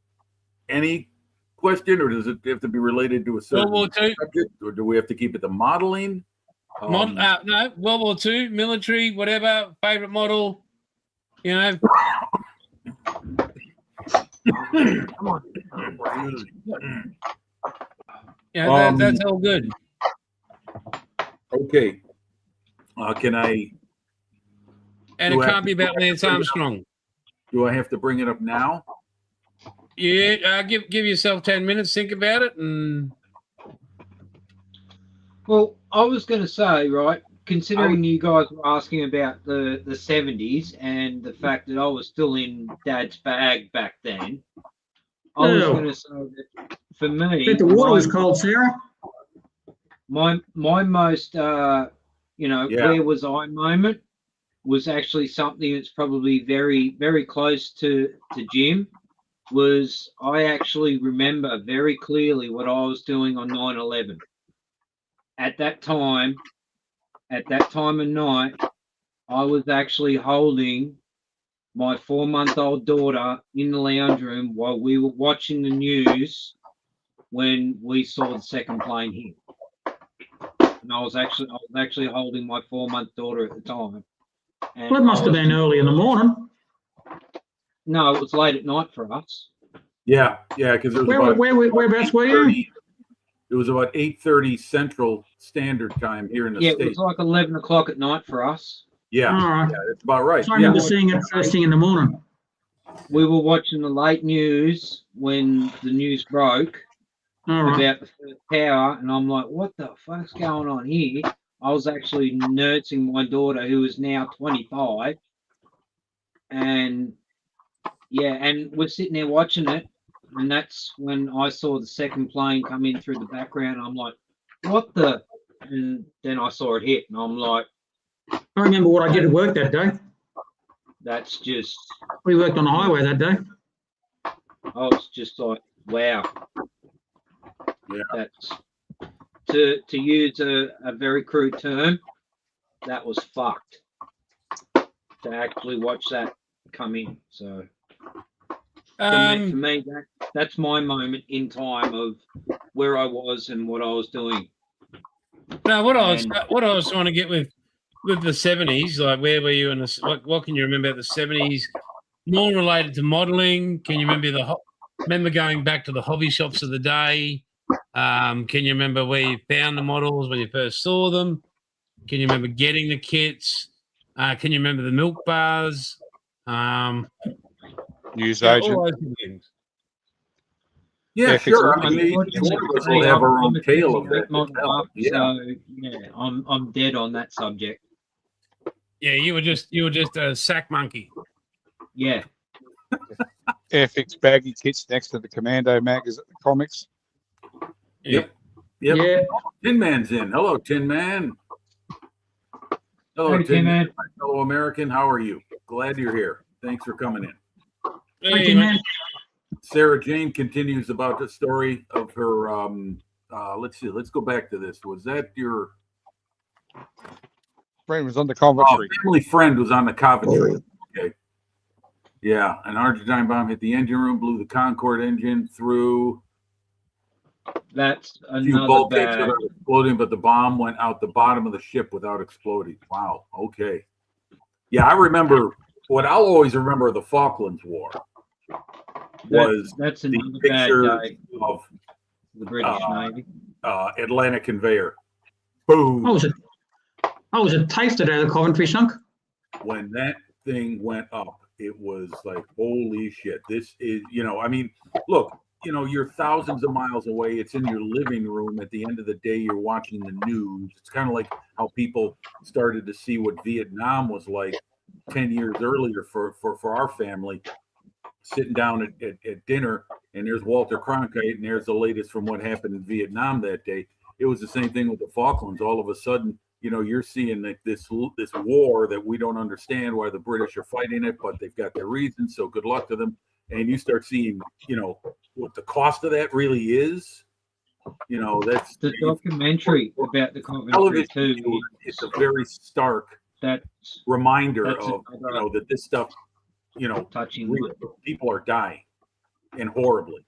any question, or does it have to be related to a certain World War II, subject, or do we have to keep it to modeling? no, World War II, military, whatever, favorite model. You know, yeah, that's all good. Okay. Can I? And Do it I- can't be about Lance Armstrong. Do I have to bring it up now? Yeah, give yourself 10 minutes, think about it, and well, I was going to say, right, considering you guys were asking about the 70s and the fact that I was still in Dad's bag back then, I was No. going to say that for me, Bet the water was cold, Sarah. my most Yeah. where was I moment was actually something that's probably very, very close to Jim. Was I actually remember very clearly what I was doing on 9/11. At that time of night, I was actually holding my 4-month-old daughter in the lounge room while we were watching the news when we saw the second plane hit. And I was actually holding my 4-month daughter at the time. And Well, it must have been early in the morning. No, it was late at night for us. Yeah, because it was about Whereabouts were you? 8:30 It was about 8:30 Central Standard Time here in the Yeah, it States. was like 11 o'clock at night for us. Yeah, All right. that's about right. So I Yeah. remember seeing it first thing in the morning. We were watching the late news when the news broke All right. about the first tower, and I'm like, what the fuck's going on here? I was actually nursing my daughter, who is now 25. And yeah, and we're sitting there watching it, and that's when I saw the second plane come in through the background. I'm like, what the? And then I saw it hit, and I'm like, I remember what I did at work that day. that's just, We worked on the highway that day. I was just like, wow. Yeah. That's to use a very crude term, that was fucked. To actually watch that come in. So for me that's my moment in time of where I was and what I was doing. no, what I was And- trying to get with the 70s, like where were you in the what can you remember about the 70s? More related to modeling. Can you remember remember going back to the hobby shops of the day? Can you remember where you found the models when you first saw them? Can you remember getting the kits? Can you remember the milk bars? News Yeah, agent. all those things. Yeah, If it's sure. I one- mean, each one of us will have our own tale of that. model to tell. up, so yeah, I'm dead on that subject. Yeah, you were just a sack monkey. Yeah. FX baggy kits next to the Commando comics. Yep. Yep. Yeah. Tin Man's in. Hello, Tin Man. Hello, Hey, Tin Man. my fellow American. How are you? Glad you're here. Thanks for coming in. Thank you, man. Sarah Jane continues about the story of her. Let's see. Let's go back to this. Was that your Friend was on the Coventry. family friend was on the Coventry? Okay. Yeah, an Argentine bomb hit the engine room, blew the Concorde engine through. That's A few another bulkheads bad. without exploding, but the bomb went out the bottom of the ship without exploding. Wow. Okay. Yeah, I remember. What I'll always remember of the Falklands War was That's the another bad picture day of for the British Navy. Atlantic Conveyor. Boom. I was a tasted out of the Coventry sunk. When that thing went up, it was like, holy shit. This is, I mean, look, you're thousands of miles away. It's in your living room. At the end of the day, you're watching the news. It's kind of like how people started to see what Vietnam was like 10 years earlier for our family, sitting down at dinner, and there's Walter Cronkite, and there's the latest from what happened in Vietnam that day. It was the same thing with the Falklands. All of a sudden, you're seeing like this war that we don't understand why the British are fighting it, but they've got their reasons. So good luck to them. And you start seeing, what the cost of that really is. That's The documentary about the Coventry television. too. It's a very stark That's reminder That's of another- that this stuff, touching. really, people are dying, and horribly.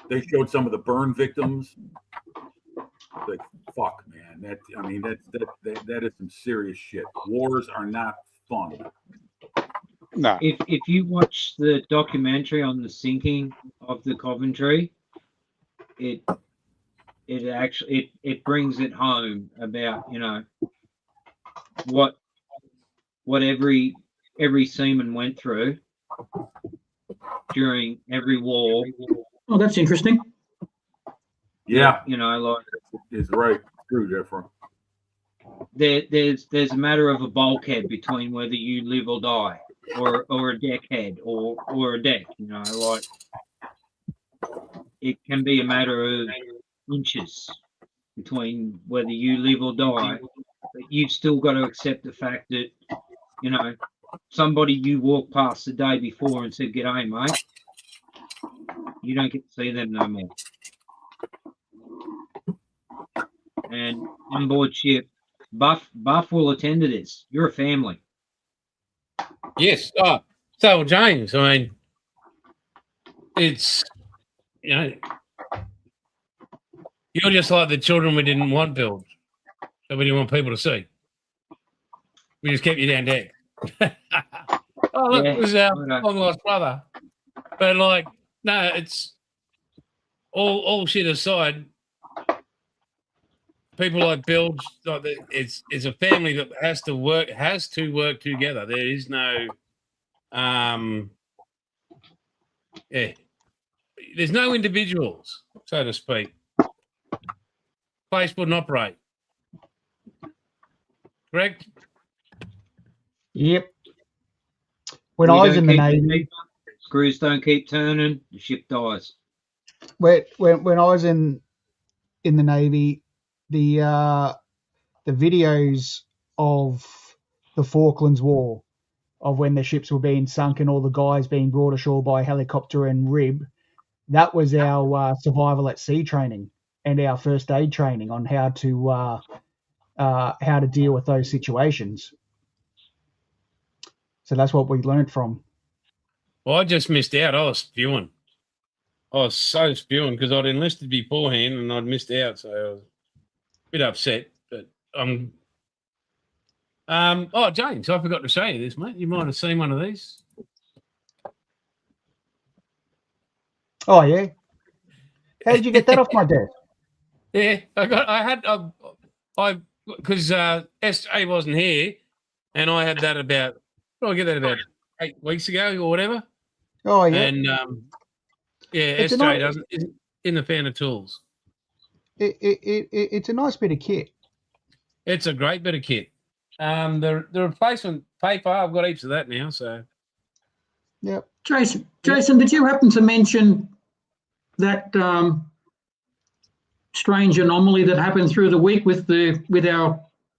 They showed some of the burn victims. Like, fuck, man. That is some serious shit. Wars are not fun. No. If you watch the documentary on the sinking of the Coventry, it actually brings it home about what every seaman went through during every war. Oh, that's interesting. Yeah, Like is right. True, Jeffrey. there's a matter of a bulkhead between whether you live or die, or a deck head or a deck. Like it can be a matter of inches between whether you live or die, but you've still got to accept the fact that somebody you walked past the day before and said "G'day, mate," you don't get to see them no more. And on board ship, Buff will attend to this. You're a family. Yes. Oh, so James, I mean, it's you're just like the children we didn't want build, that we didn't want people to see. We just kept you down deck. Oh, look, this is our long lost brother. But like, no, it's all shit aside. People like Bilge, like it's a family that has to work together. There is no, there's no individuals, so to speak. Place wouldn't operate. Correct? Yep. When I was in the Navy, screws don't keep turning, the ship dies. when I was in the Navy, the videos of the Falklands War, of when the ships were being sunk and all the guys being brought ashore by helicopter and RIB, that was our survival at sea training and our first aid training on how to deal with those situations. So that's what we learned from. Well, I just missed out. I was spewing. I was so spewing because I'd enlisted beforehand and I'd missed out, so I was a bit upset. But oh, James, I forgot to show you this, mate. You might have seen one of these. Oh yeah. How did you get that off my desk? Yeah, because SJ wasn't here, and I had that about. I get that about 8 weeks ago or whatever. Oh yeah. And yeah, SJ isn't in the fan of tools. It's a nice bit of kit. It's a great bit of kit. The replacement paper, I've got heaps of that now. So, Yep. Jason, did you happen to mention that strange anomaly that happened through the week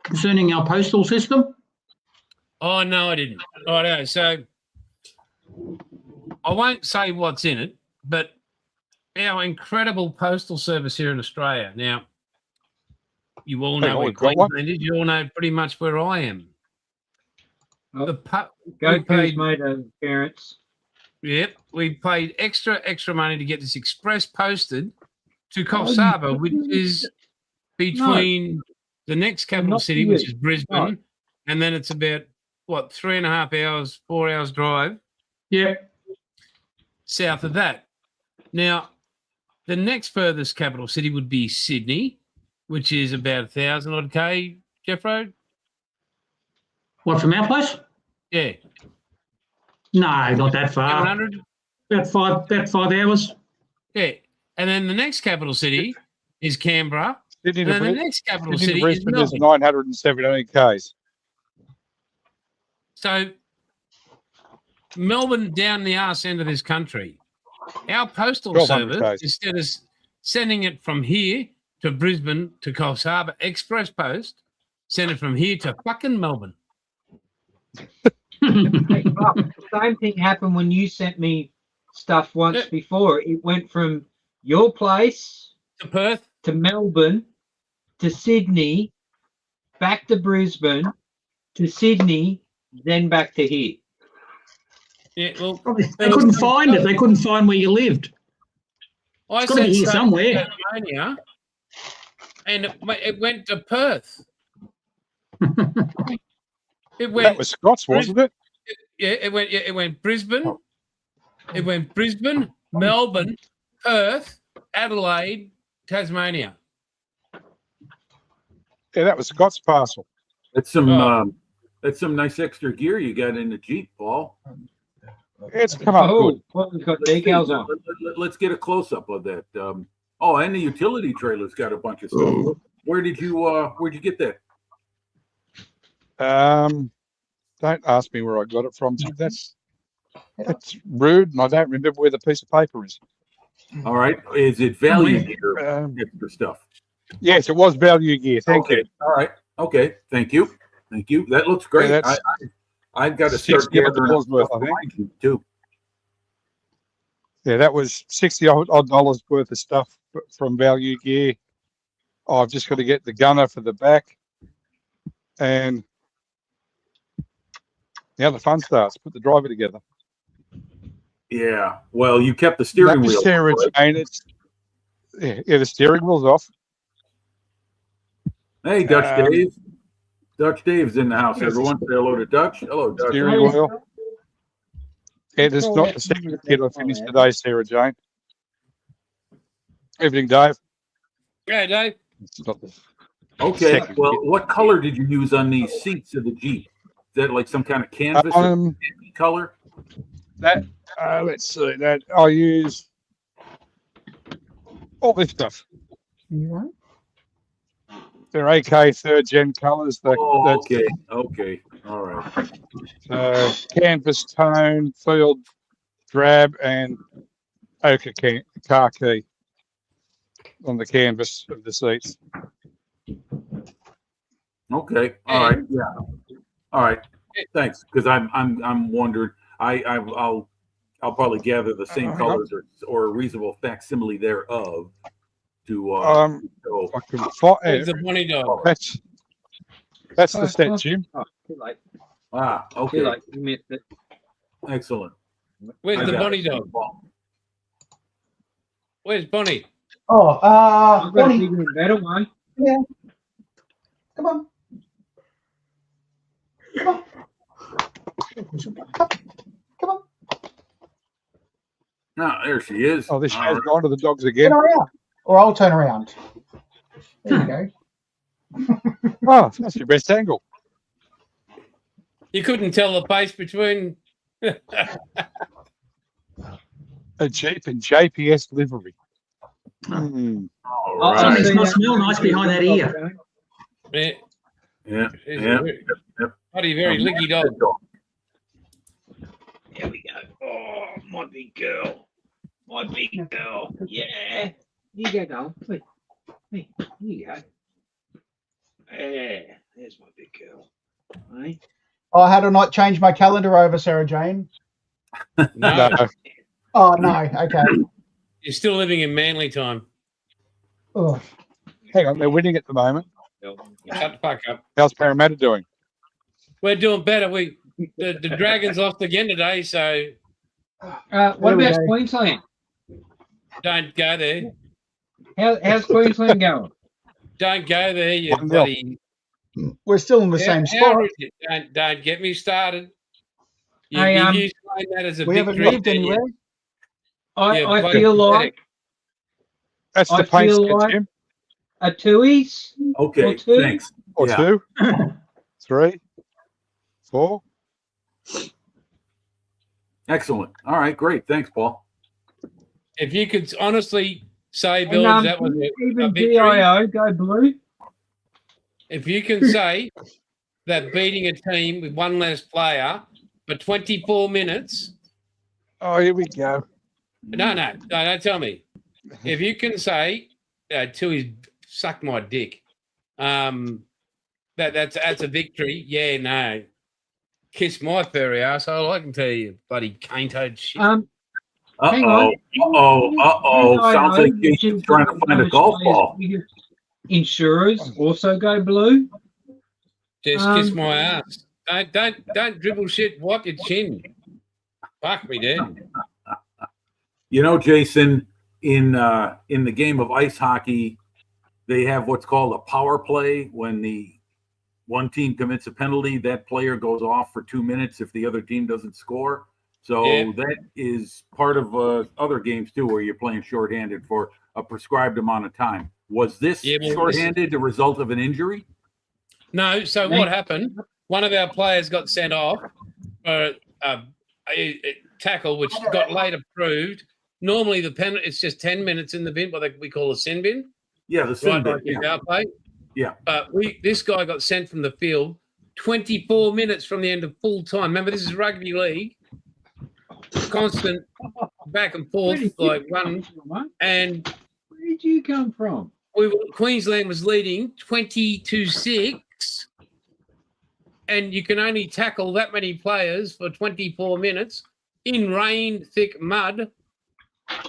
concerning our postal system? Oh no, I didn't. Oh no, so I won't say what's in it, but our incredible postal service here in Australia. Now, you all know where Queensland is. You all know pretty much where I am. Goku's made an appearance. Yep, we paid extra money to get this express posted to Coffs Harbour, which is between the next capital city, which is Brisbane, and then it's about 3.5 hours, 4 hours drive. Yeah. South of that. Now, the next furthest capital city would be Sydney, which is about 1,000 odd K, Jeffro. What, from our place? Yeah. No, not that far. 700? About 5 hours. Yeah. And then the next capital city is Canberra. Sydney and then the next capital city is Brisbane is 917 Ks. So Melbourne down the arse end of this country. Our postal service, instead of sending it from here to Brisbane to Coffs Harbour Express Post, send it from here to fucking Melbourne. The same thing happened when you sent me stuff once before. It went from your place to Perth to Melbourne to Sydney, back to Brisbane to Sydney, then back to here. Yeah, well, they couldn't find it. They couldn't find where you lived. I said here somewhere. Tasmania, and it went to Perth. That was Scott's, wasn't it? Yeah, it went Brisbane. It went Brisbane, Melbourne, Perth, Adelaide, Tasmania. Yeah, that was Scott's parcel. That's some nice extra gear you got in the Jeep, Paul. It's come up good. Well, we've got decals on. Let's get a close up of that. And the utility trailer's got a bunch of stuff. Where'd you get that? Don't ask me where I got it from. That's rude, and I don't remember where the piece of paper is. All right, is it value gear extra stuff? Yes, it was value gear. Thank you. All right. Okay. Thank you. That looks great. Yeah, I've got to start gathering worth, I think. Too. Yeah, that was $60 worth of stuff from Value Gear. I've just got to get the gunner for the back, and now the fun starts. Put the driver together. Yeah. Well, you kept the steering wheel. The steering wheel's off. Hey, Dutch Dave. Dutch Dave's in the house. Everyone, say hello to Dutch. Hello, Dutch. Steering wheel. It is not the second kit I finished today, Sarah Jane. Evening, Dave. Yeah, Dave. It's not the Okay. Well, what color did you use on these seats of the Jeep? Is that like some kind of canvas color? That let's see. That I use all this stuff. They're AK third gen colors. Okay. All right. Canvas tone, field drab, and ochre khaki on the canvas of the seats. Okay. All right. Yeah. All right. Thanks. Because I'm wondering. I'll probably gather the same colors or a reasonable facsimile thereof. To the bunny dog. That's the set, Jim. Okay. Too late. You missed it. Excellent. Where's the bunny dog? Where's Bonnie? I've got an even better one. Yeah. Come on. Come on. Come on. No, there she is. Oh, this All has right. gone to the dogs again. Turn around. Or I'll turn around. There you go. Oh, that's your best angle. You couldn't tell the pace between. A Jeep and JPS livery. Mm. All I right. Something's see not that. smell nice behind that ear. Yeah, Yeah. it's Yeah. bloody very licky dog. There we go. Oh, my big girl. My big girl. Yeah. You go, doll. Hey, here you go. Yeah, there's my big girl. Hey. Oh, how do I not change my calendar over, Sarah Jane? No, No. Oh, no. Okay. you're still living in Manly time. Ugh. Hang on, they're winning at the moment. Shut the fuck up. How's Parramatta doing? We're doing better. The Dragons lost again today, so What There we about go. Queensland? don't go there. How's Queensland going? Don't go there, you 1-0. bloody. We're still in the same How spot. is it? Don't get me started. You, Hey, you claim that as a We haven't victory. moved didn't you? anywhere. I bloody feel like pathetic. That's I the pace, feel like- Jim. a twoies. Okay. Or two? Thanks. Or Yeah. 2, 3, 4. Excellent. All right. Great. Thanks, Paul. If you could honestly say, And, Bill, that was a even victory. BIO go blue. If you can say that beating a team with one less player for 24 minutes, Oh, here we go. no, don't tell me. If you can say to his suck my dick, that's a victory. Yeah, no. Kiss my furry asshole. I can tell you, bloody cane-toed shit. Hang Uh-oh. on. Uh-oh. Sounds like Jason's trying to find a golf ball. Insurers also go blue. Just kiss my ass. Don't dribble shit. Wipe your chin. Fuck me, dude. You know, Jason, in the game of ice hockey, they have what's called a power play. When the one team commits a penalty, that player goes off for 2 minutes if the other team doesn't score. So Yeah. that is part of other games too, where you're playing shorthanded for a prescribed amount of time. Was this Yeah, well, shorthanded a result of an injury? No, so what happened? One of our players got sent off for a tackle, which got later proved. Normally, the penalty it's just 10 minutes in the bin, what we call a sin bin. Yeah, the sin Right, bin, like your yeah. power play. Yeah. But this guy got sent from the field 24 minutes from the end of full time. Remember, this is rugby league. Constant back and forth, like one. And Where did you come from? Queensland was leading 20-6, and you can only tackle that many players for 24 minutes in rain, thick mud.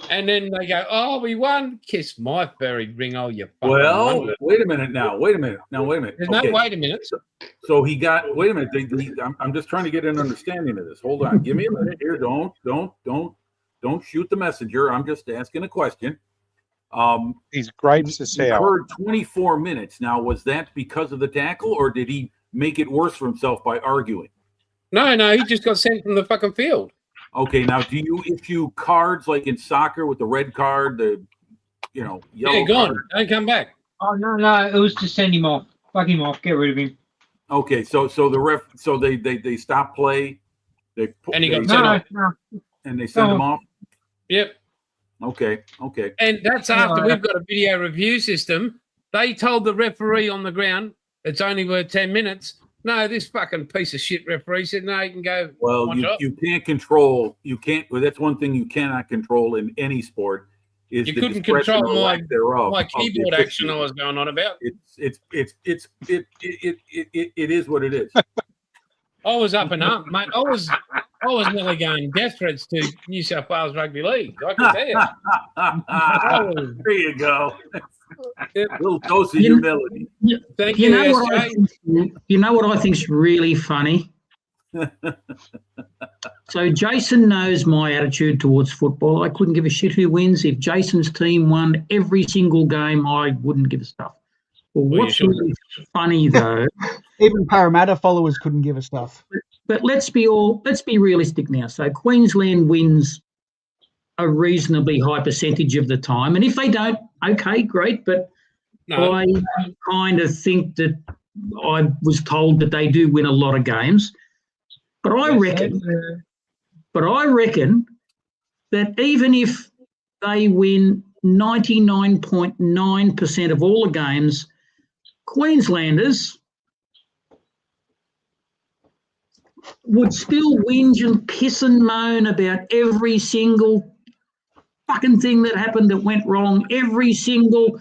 And then they go, "Oh, we won." Kiss my furry ring, oh you fucking Well, wonder. wait a minute now. Wait a minute. There's Okay. no wait a minute. So he got. Wait a minute. I'm just trying to get an understanding of this. Hold on. Give me a minute here. Don't shoot the messenger. I'm just asking a question. He's grapes to He sour. heard 24 minutes. Now, was that because of the tackle, or did he make it worse for himself by arguing? No, he just got sent from the fucking field. Okay. Now, do you issue cards like in soccer with the red card, the yellow Yeah, gone. card? Don't come back. Oh no, it was to send him off. Fuck him off. Get rid of him. Okay. So the ref. So they stop play. And he got they- sent No, off. no. and they send him off. Yep. Okay. And that's after No, we've got a video review system. They told the referee on the ground it's only worth 10 minutes. No, this fucking piece of shit referee said, no, you can go. Well, one shot. you can't control. You can't. Well, that's one thing you cannot control in any sport. Is You the couldn't discretion control or lack thereof my of the keyboard action official. I was going on about. It is what it is. I was up and up, mate. I was nearly going death threats to New South Wales Rugby League. I can tell you. There you go. Yep. A little dose of You- humility. Thank You you, know what SJ. you know what I think's really funny? So Jason knows my attitude towards football. I couldn't give a shit who wins. If Jason's team won every single game, I wouldn't give a stuff. Well, Well, you what's should. really funny though, Even Parramatta followers couldn't give a stuff. but let's be realistic now. So Queensland wins a reasonably high percentage of the time. And if they don't, okay, great. But No. I kind of think that I was told that they do win a lot of games. But I reckon that even if they win 99.9% of all the games, Queenslanders would still whinge and piss and moan about every single fucking thing that happened that went wrong, every single...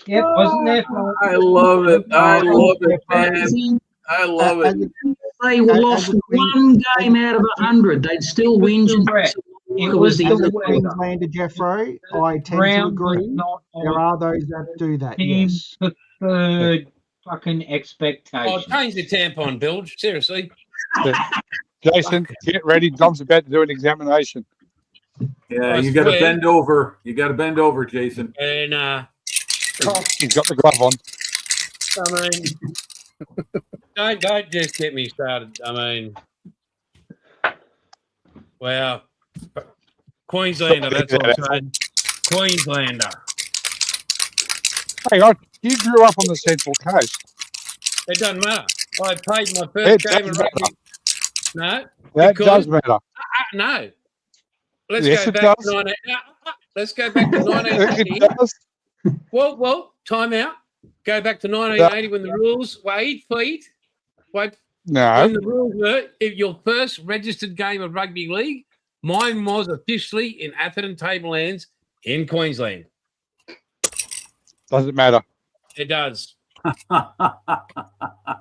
Yep, wasn't there? I love it. I love it, man. I love it. They lost one game out of 100. They'd still whinge and piss and moan. It was the the other weather. Queenslander, Jeffro, I tend to Brown was agree. not There are those that do that, team yes. preferred fucking Oh, expectations. change the tampon, Bilge. Seriously. Jason, get ready. Dom's about to do an examination. Yeah, I you got to swear. bend over. You got to bend over, Jason. And He's got the glove on. I mean, don't just get me started. I mean, wow, Queenslander. That's what I'm saying. Queenslander. Hang on. You grew up on the Central Coast. It doesn't matter. I played my It first game does of rugby. No, That Because- does matter. no. Let's Yes, go it back does. to 19. Let's go back to It 1980. does. Well, time out. Go back to 1980 when the rules. Wait. When No. the rules were, if your first registered game of rugby league, mine was officially in Atherton Tablelands in Queensland. Doesn't matter. It does.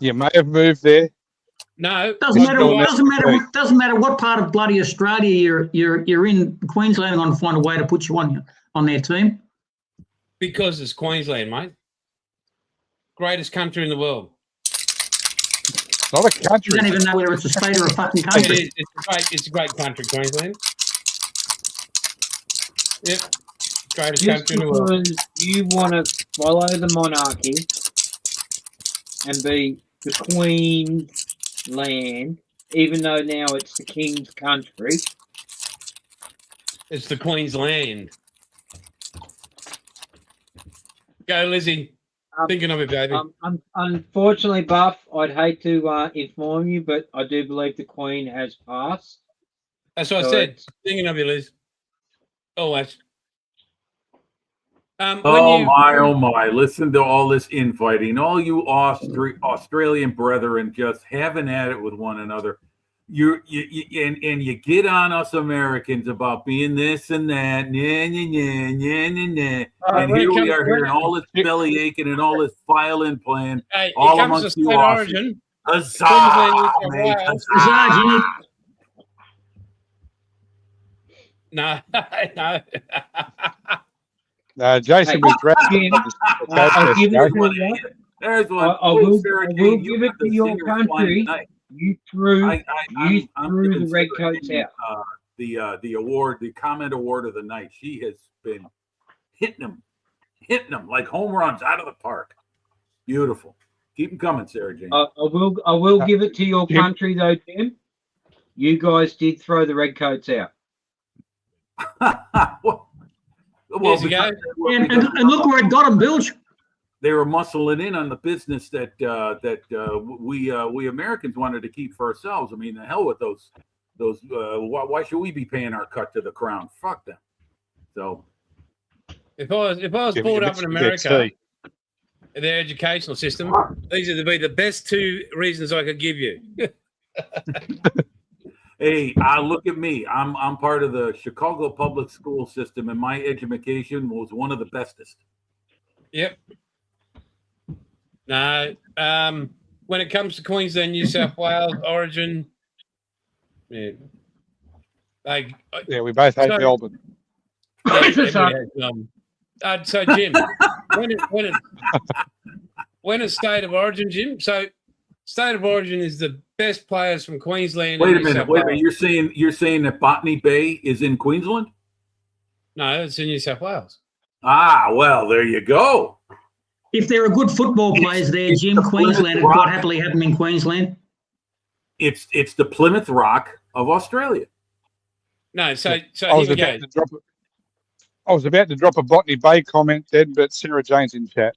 You may have moved there. No, Doesn't matter. Don't Doesn't matter what part of bloody Australia you're in. Queensland are going to find a way to put you on their team. because it's Queensland, mate. Greatest country in the world. Not a You country. don't even know whether it's a state or a fucking country. It's a great country, Queensland. Yep. Greatest Just country in the world. because you want to follow the monarchy and be the Queen's land, even though now it's the King's country. It's the Queensland. Go, Lizzie. Thinking of it, baby. Unfortunately, Buff, I'd hate to inform you, but I do believe the Queen has passed. That's what I so said. it's- Thinking of you, Liz. Always. Oh my! Listen to all this infighting. All you Australian brethren just having at it with one another. You get on us Americans about being this and that. And here we are hearing all this belly aching and all this violin playing. Hey, all it comes to amongst you state Aussies. origin. Huzzah, Queensland, mate, Wales. huzzah. Jimmy. No, no. Jason was dragged. Jim, I'll give it to you. There's one. I will Sarah give Jane, you it got the to your singer flying country. tonight. You threw I'm threw giving the red Sarah coats Jane, out. The award, the comment award of the night. She has been hitting them like home runs out of the park. Beautiful. Keep them coming, Sarah Jane. I will give it to your Jim. country though, Tim. You guys did throw the red coats out. well, Years ago. And look where it got them, Bilge. they were muscling in on the business that we Americans wanted to keep for ourselves. I mean, the hell with those. Why should we be paying our cut to the crown? Fuck them. So If I was Give brought me up in a America, tea. their educational system, these would be the best two reasons I could give you. hey, look at me. I'm part of the Chicago public school system, and my education was one of the bestest. Yep. No. When it comes to Queensland, New South Wales, Origin, yeah. Yeah, we both hate So- Melbourne. So Jim, when it's state of origin, Jim. So state of origin is the best players from Queensland. Wait a and New minute. South Wait a Wales. minute. You're saying that Botany Bay is in Queensland? No, it's in New South Wales. Well, there you go. If there are good football players there, it's Jim, the Queensland would Plymouth quite Rock. happily have them in Queensland. It's the Plymouth Rock of Australia. No, so I here was we go. about to drop. I was about to drop a Botany Bay comment then, but Sarah Jane's in chat.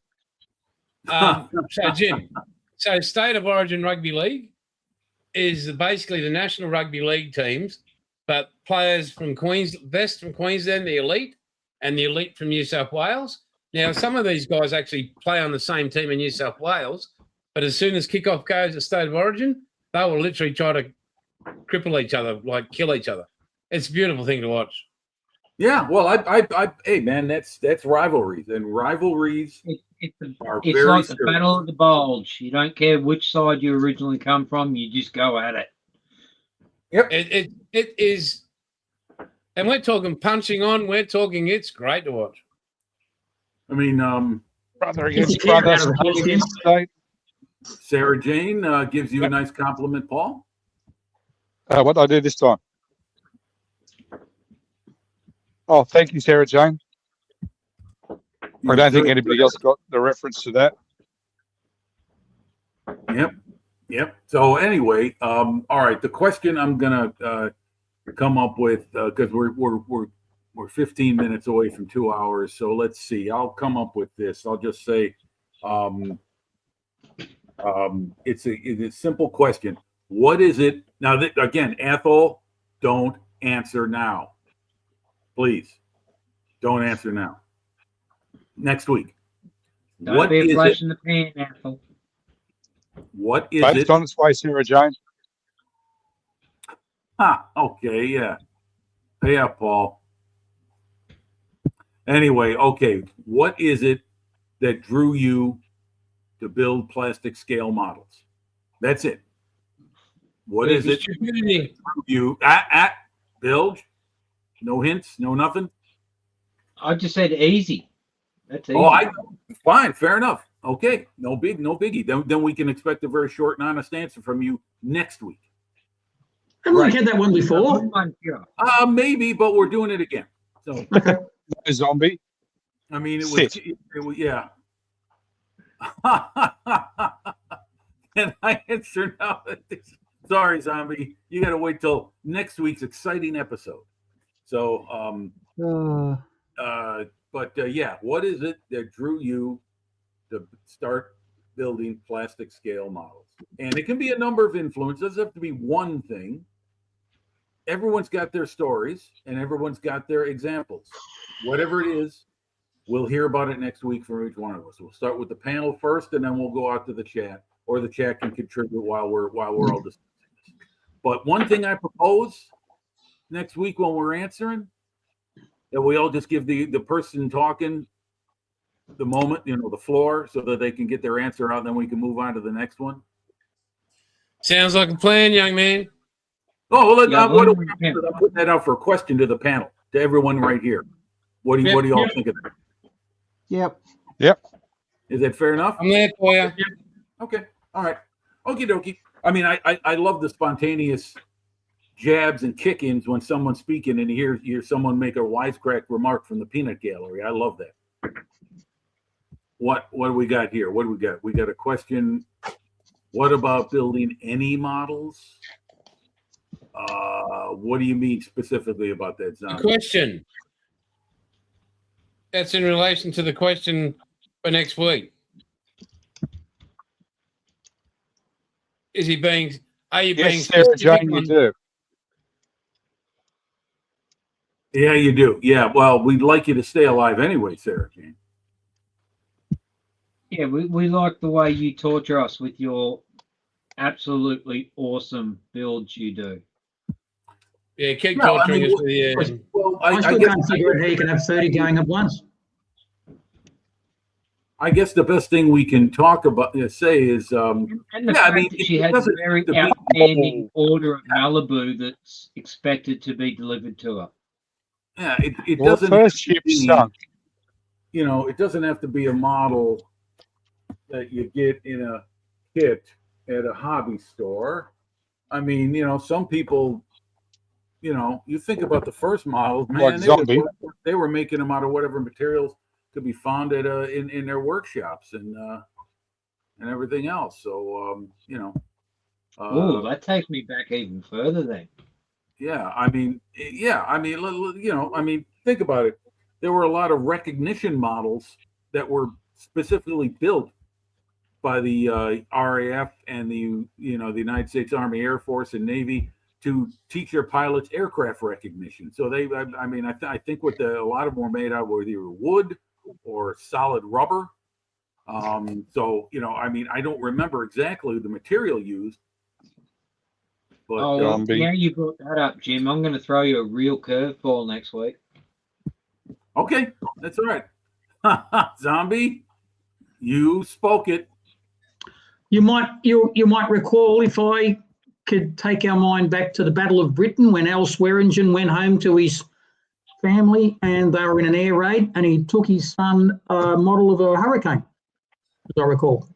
So Jim, so State of Origin Rugby League is basically the National Rugby League teams, but players from best from Queensland, the elite, and the elite from New South Wales. Now, some of these guys actually play on the same team in New South Wales, but as soon as kickoff goes at State of Origin, they will literally try to cripple each other, like kill each other. It's a beautiful thing to watch. Yeah, well, hey man, that's rivalries, and rivalries It's are like very the Battle of the Bulge. You don't care which side you originally come from, you just go at it. Yep. It is, and we're talking punching on. We're talking. It's great to watch. I mean, Brother Gets against your brother. hair out of the house, state Jim. against state. Sarah Jane gives you a nice compliment, Paul. What did I do this time? Oh, thank you, Sarah Jane. I don't think anybody else got the reference to that. Yep. So anyway, all right. The question I'm gonna come up with because we're 15 minutes away from 2 hours. So let's see. I'll come up with this. I'll just say, it's a simple question. What is it now? Again, Ethel, don't answer now. Please, don't answer now. Next week. Don't What be a is flash it? in the pan, Ethel. What is But it? it's on its way, Sarah Jane. Okay, yeah. Yeah, Paul. Anyway, okay. What is it that drew you to build plastic scale models? That's it. What is it that drew you Bilge? No hints, no nothing? I just said easy. That's easy. Oh, fine, fair enough. Okay, no biggie. Then we can expect a very short and honest answer from you next week. Haven't we had that one before? Maybe, but we're doing it again. So, No zombie. I mean, Sit. it was yeah. Can I answer now? Sorry, zombie. You got to wait till next week's exciting episode. So, yeah, what is it that drew you to start building plastic scale models? And it can be a number of influences. It doesn't have to be one thing. Everyone's got their stories and everyone's got their examples. Whatever it is, we'll hear about it next week from each one of us. We'll start with the panel first, and then we'll go out to the chat, or the chat can contribute while we're all discussing this. But one thing I propose next week when we're answering, that we all just give the person talking the moment, the floor, so that they can get their answer out, and then we can move on to the next one. Sounds like a plan, young man. Oh, well, I'm putting that out for a question to the panel, to everyone right here. What do you all think of that? Yep. Is that fair enough? I'm there for you. Okay. All right. Okie dokie. I mean, I love the spontaneous jabs and kick-ins when someone's speaking and you hear someone make a wisecrack remark from the peanut gallery. I love that. What do we got here? What do we got? We got a question. What about building any models? What do you mean specifically about that, Zombie? The question. That's in relation to the question for next week. Are you being Yes, Sarah specific Jane, you on- do. Yeah, you do. Yeah, well, we'd like you to stay alive anyway, Sarah Jane. Yeah, we like the way you torture us with your absolutely awesome builds you do. Yeah, keep No, I torturing mean, us with the Well, I still can't figure out how you can have 30 going at once. I guess the best thing we can talk about say is And the Yeah, I fact mean, that she it has a doesn't- very the- outstanding order of Malibu that's expected to be delivered to her. yeah, it Well, doesn't first ship sunk. it doesn't have to be a model that you get in a kit at a hobby store. I mean, some people, you think about the first models, man, Like Zombie. they were making them out of whatever materials could be found at in their workshops and everything else. So Oh, that takes me back even further then. I mean, think about it. There were a lot of recognition models that were specifically built by the RAF and the United States Army, Air Force, and Navy to teach their pilots aircraft recognition. So I think what a lot of them were made out of either wood or solid rubber. So I don't remember exactly the material used. But yeah, you brought that up, Jim. I'm going to throw you a real curveball next week. Okay, that's all right. Zombie, you spoke it. You might recall, if I could take our mind back to the Battle of Britain, when Al Swearingen went home to his family and they were in an air raid, and he took his son a model of a Hurricane, as I recall.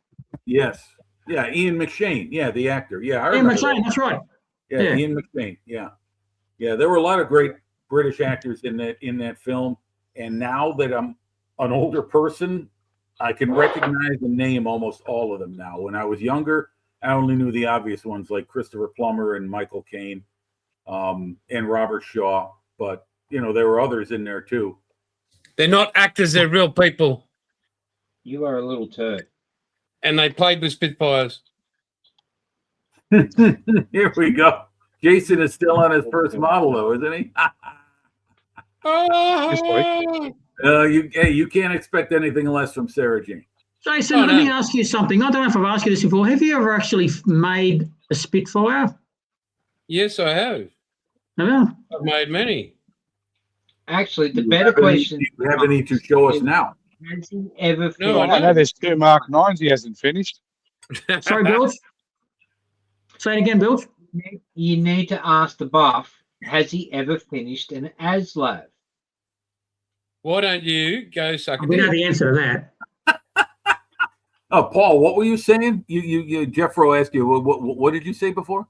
Yes. Yeah, Ian McShane. Yeah, the actor. Yeah, Ian McShane, that's right. Yeah, Ian McShane. Yeah. There were a lot of great British actors in that film. And now that I'm an older person, I can recognize and name almost all of them now. When I was younger, I only knew the obvious ones like Christopher Plummer and Michael Caine, and Robert Shaw. But there were others in there too. They're not actors; they're real people. You are a little turd. And they played with Spitfires. Here we go. Jason is still on his first model, though, isn't he? You can't expect anything less from Sarah Jane. Jason, let me ask you something. I don't know if I've asked you this before. Have you ever actually made a Spitfire? Yes, I have. No. I've made many. Actually, the better question. Do you have any to show us now? Has he ever finished? No, I know there's 2 Mark 9s he hasn't finished. Sorry, Bilge. Say it again, Bilge. You need to ask the buff, has he ever finished an ASLAV? Why don't you go suck a We know dick? the answer to that. Oh, Paul, what were you saying? You Jeffro asked you. What did you say before?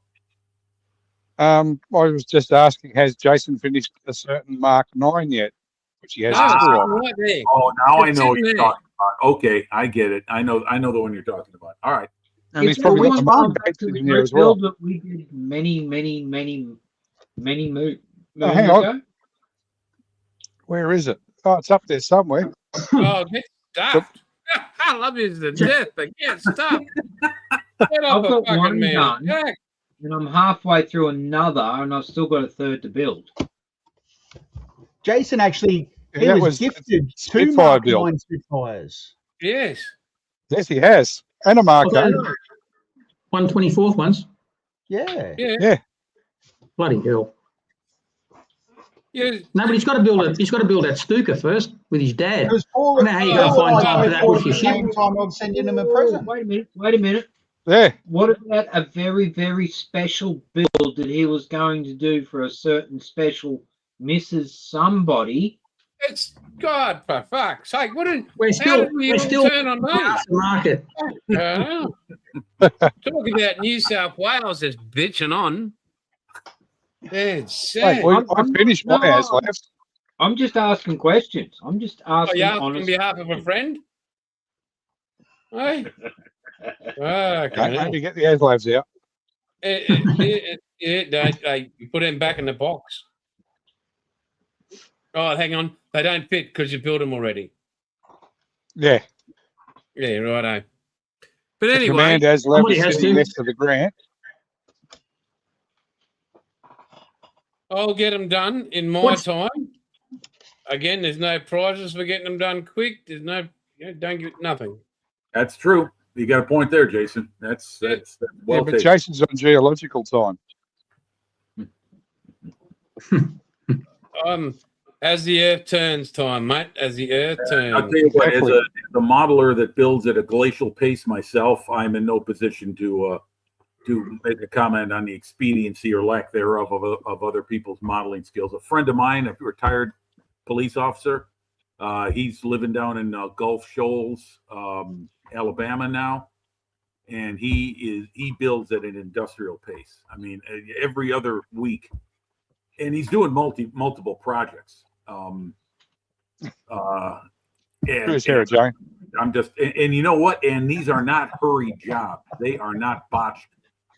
I was just asking, has Jason finished a certain Mark 9 yet? Which he has. Right there. Oh, now I It's know what in you're there. talking about. Okay, I get it. I know the one you're talking about. All right. And he's probably got the Mark dates in there as well. That we did many moons hang on. ago. Where is it? Oh, it's up there somewhere. Oh, get stuffed. I love you to death, but get stuffed. Get off I've got a fucking one man. done. Jack. And I'm halfway through another, and I've still got a third to build. Jason actually he that was gifted 2 Spitfire Mark build. 9 Spitfires. Yes. Yes, he has. And a Mark 8. 124th ones. Yeah. Yeah. Bloody hell. Yeah. No, but he's got to build it. He's got to build that Stuka first with his dad. It was Paul. I don't know how you're going to find time for that with your ship. Same time I'm sending him a present. Wait a minute. Yeah. What about a very, very special build that he was going to do for a certain special Mrs. Somebody? It's God, for fuck's sake. How did we we're still turn on those? the market. Talking about New South Wales is bitching on. It's sad. Wait, I finished my house left. I'm just asking questions. I'm just asking you on honest. behalf of a friend? Hey? How do you get the ASLAVs out? You put them back in the box. Oh, hang on. They don't fit because you built them already. Yeah. Yeah, righto. But The anyway, command ASLAV somebody is has sitting to. next to the Grant. I'll get them done in my time. Again, there's no prizes for getting them done quick. There's no, don't get nothing. That's true. You got a point there, Jason. That's well But taken. Jason's on geological time. As the earth turns, time, mate. As the earth turns. I'll tell you what, as Exactly. a modeler that builds at a glacial pace myself, I'm in no position to make a comment on the expediency or lack thereof of other people's modeling skills. A friend of mine, a retired police officer, he's living down in Gulf Shoals, Alabama now, and he builds at an industrial pace. I mean, every other week, and he's doing multiple projects. Who's Sarah Jane? I'm just, and you know what? And these are not hurried jobs. They are not botched.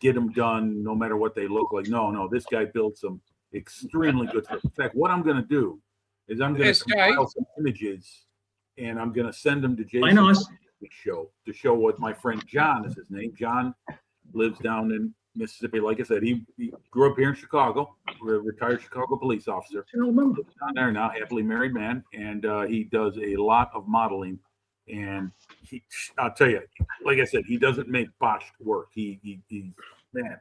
Get them done, no matter what they look like. No, this guy built some Extremely good stuff. In fact, what I'm going to do is I'm going to compile some images, and I'm going to send them to Jason to show what my friend John is his name. John lives down in Mississippi. Like I said, he grew up here in Chicago, a retired Chicago police officer. Lives down there now, happily married man, and he does a lot of modeling. And I'll tell you, like I said, he doesn't make botched work. He man,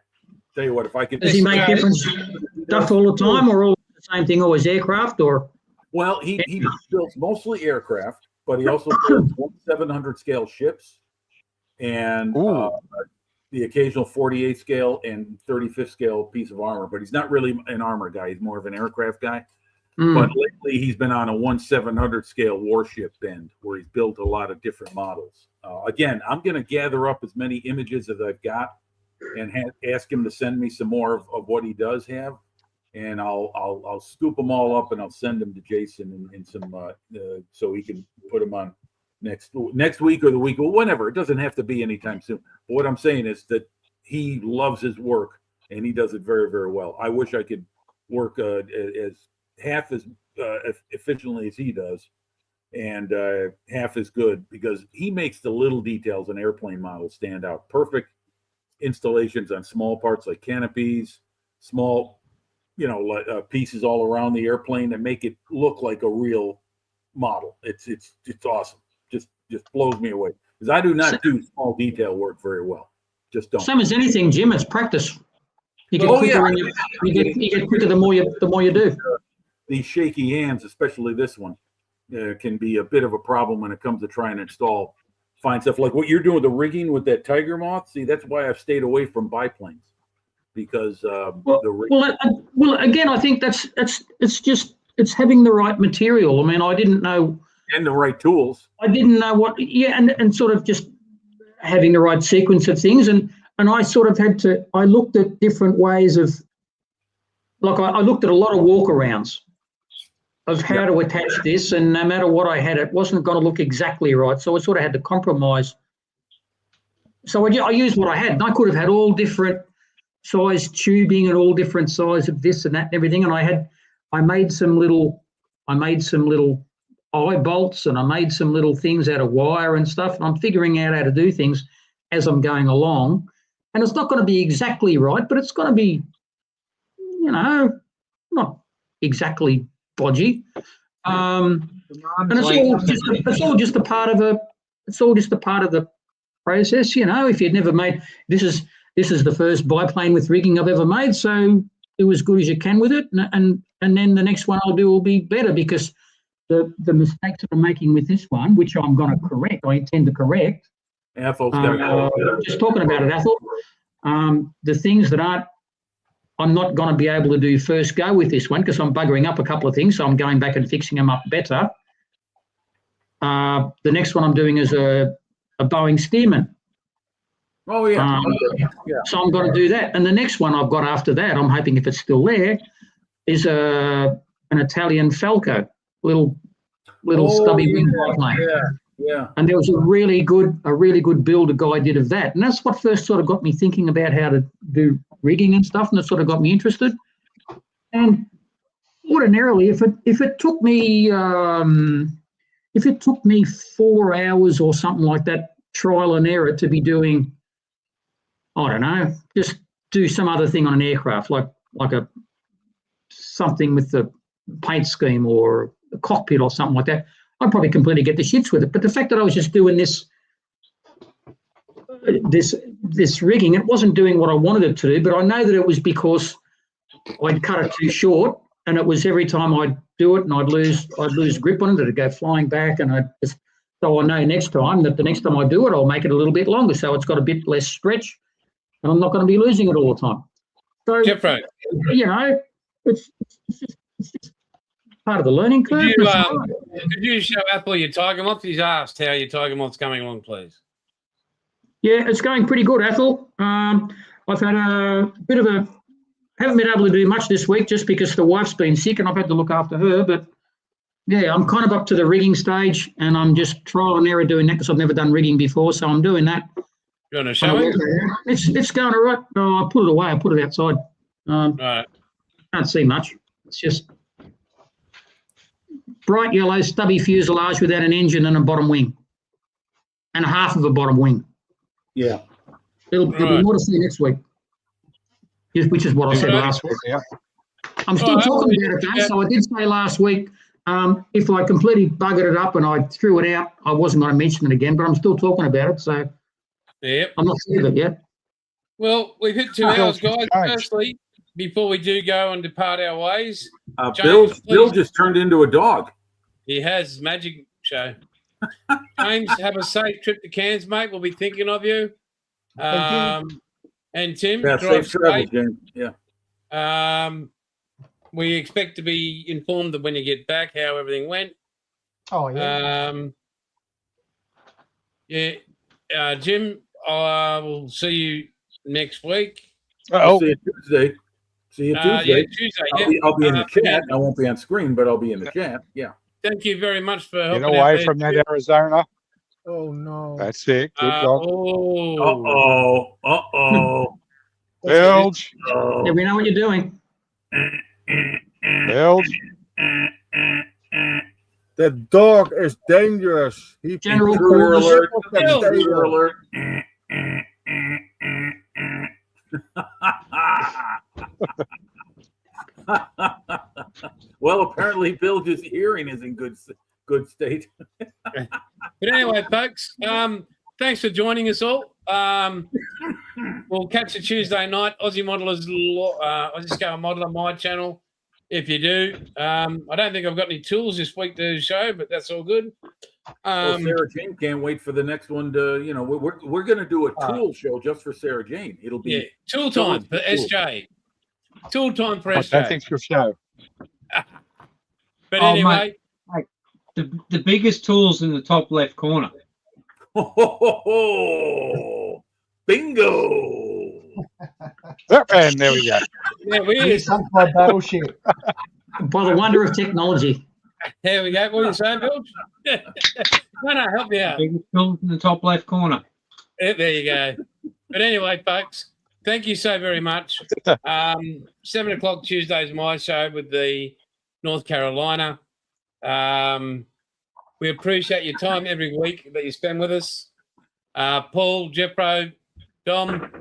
tell you what, if I could. Does he make different stuff all the time, or all the same thing, always aircraft, or? Well, he builds mostly aircraft, but he also builds 700 scale ships and the occasional 48 scale and 35th scale piece of armor. But he's not really an armor guy. He's more of an aircraft guy. But lately he's been on a 1/700 scale warship bend where he's built a lot of different models. Again, I'm going to gather up as many images as I've got and ask him to send me some more of what he does have. And I'll scoop them all up and I'll send them to Jason in some so he can put them on next week or the week or whenever. It doesn't have to be anytime soon. But what I'm saying is that he loves his work and he does it very, very well. I wish I could work as half as efficiently as he does and half as good, because he makes the little details in airplane models stand out. Perfect installations on small parts like canopies, small pieces all around the airplane that make it look like a real model. It's awesome. Just blows me away, because I do not do small detail work very well. Just don't. Same as anything, Jim. It's practice. You get quicker. You get quicker the more you do. These shaky hands, especially this one, can be a bit of a problem when it comes to trying to install fine stuff like what you're doing with the rigging with that Tiger Moth. See, that's why I've stayed away from biplanes, because again, I think it's having the right material. I mean, I didn't know, and the right tools. I didn't know what, and sort of just having the right sequence of things, and I sort of had to. I looked at different ways of, like I looked at a lot of walkarounds of how to attach this, and no matter what I had, it wasn't going to look exactly right. So I sort of had to compromise. So I used what I had, and I could have had all different size tubing and all different size of this and that and everything. And I made some little eye bolts, and I made some little things out of wire and stuff. And I'm figuring out how to do things as I'm going along. And it's not going to be exactly right, but it's going to be, not exactly bodgy. And it's all just a part of the process, if you'd never made, this is the first biplane with rigging I've ever made, so do as good as you can with it, and then the next one I'll do will be better, because the mistakes that I'm making with this one, which I'm going to correct, I intend to correct. Ethel's just talking about it, Ethel. The things that I'm not going to be able to do first go with this one, because I'm buggering up a couple of things, so I'm going back and fixing them up better. The next one I'm doing is a Boeing Stearman. Oh, yeah. So I'm going to do that. And the next one I've got after that, I'm hoping if it's still there, is an Italian Falco, little stubby wing biplane. Yeah. And there was a really good build a guy did of that. And that's what first sort of got me thinking about how to do rigging and stuff, and that sort of got me interested. And ordinarily, if it took me 4 hours or something like that, trial and error, to be doing, I don't know, just do some other thing on an aircraft, like something with the paint scheme or the cockpit or something like that, I'd probably completely get the shits with it. But the fact that I was just doing this rigging, it wasn't doing what I wanted it to do, but I know that it was because I'd cut it too short, and it was every time I'd do it and I'd lose grip on it, it'd go flying back, and so I know next time that the next time I do it, I'll make it a little bit longer, so it's got a bit less stretch, and I'm not going to be losing it all the time. So, it's just part of the learning curve. Could you show Apple your Tiger Moth? He's asked how your Tiger Moth's coming along, please. Yeah, it's going pretty good, Ethel. I've had a bit of haven't been able to do much this week just because the wife's been sick and I've had to look after her. But yeah, I'm kind of up to the rigging stage, and I'm just trial and error doing that because I've never done rigging before, so I'm doing that. You want to show it? It's going all right. No, I put it away. I put it outside. Right. Can't see much. It's just bright yellow, stubby fuselage without an engine and a bottom wing. And half of a bottom wing. Yeah. There'll be more to see next week, which is what I said last week. Yeah. I'm still talking about it, though. So I did say last week, if I completely buggered it up and I threw it out, I wasn't going to mention it again, but I'm still talking about it. So Yep. I'm not sick of it yet. Well, we've hit 2 hours, guys. Firstly, before we do go and depart our ways, Bill just turned into a dog. he has magic show. James, have a safe trip to Cairns, mate. We'll be thinking of you. And Tim, Yeah, drive safe travel, safe. James. Yeah. We expect to be informed of when you get back how everything went. Oh, yeah. Jim, I will see you next week. I'll see you Tuesday. See you Tuesday. Yeah, Tuesday. I'll be in the chat. I won't be on screen, but I'll be in the chat. Yeah. Thank you very much for helping. Get away from that Arizona. Oh no. That's it. Good dog. Bilge. Yeah, we know what you're doing. Bilge. The dog is dangerous. He General Intruder alert. Bill. Intruder alert. Well, apparently Bilge's hearing is in good state. But anyway, folks, thanks for joining us all. We'll catch you Tuesday night. Aussie Modelers, Aussie Scale Modeler, my channel. If you do, I don't think I've got any tools this week to show, but that's all good. Well, Sarah Jane can't wait for the next one to, we're going to do a tool show just for Sarah Jane. It'll be tool time for SJ. Tool time for I SJ. don't think you'll show. But anyway, mate, the biggest tool's in the top left corner. Oh, bingo! And there we go. there we is. Sunk by battleship. By the wonder of technology. There we go. What are you saying, Bill? No, help me out. Biggest tool's in the top left corner. There you go. But anyway, folks, thank you so very much. 7 o'clock Tuesday is my show with the North Carolina. We appreciate your time every week that you spend with us. Paul, Jeffro, Dom,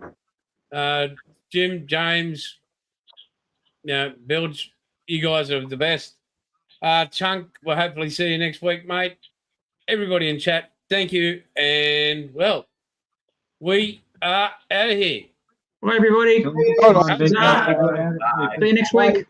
Jim, James, Bill, you guys are the best. Chunk, we'll hopefully see you next week, mate. Everybody in chat, thank you. And, well, we are out of here. Bye, everybody. Hold on, See you next week.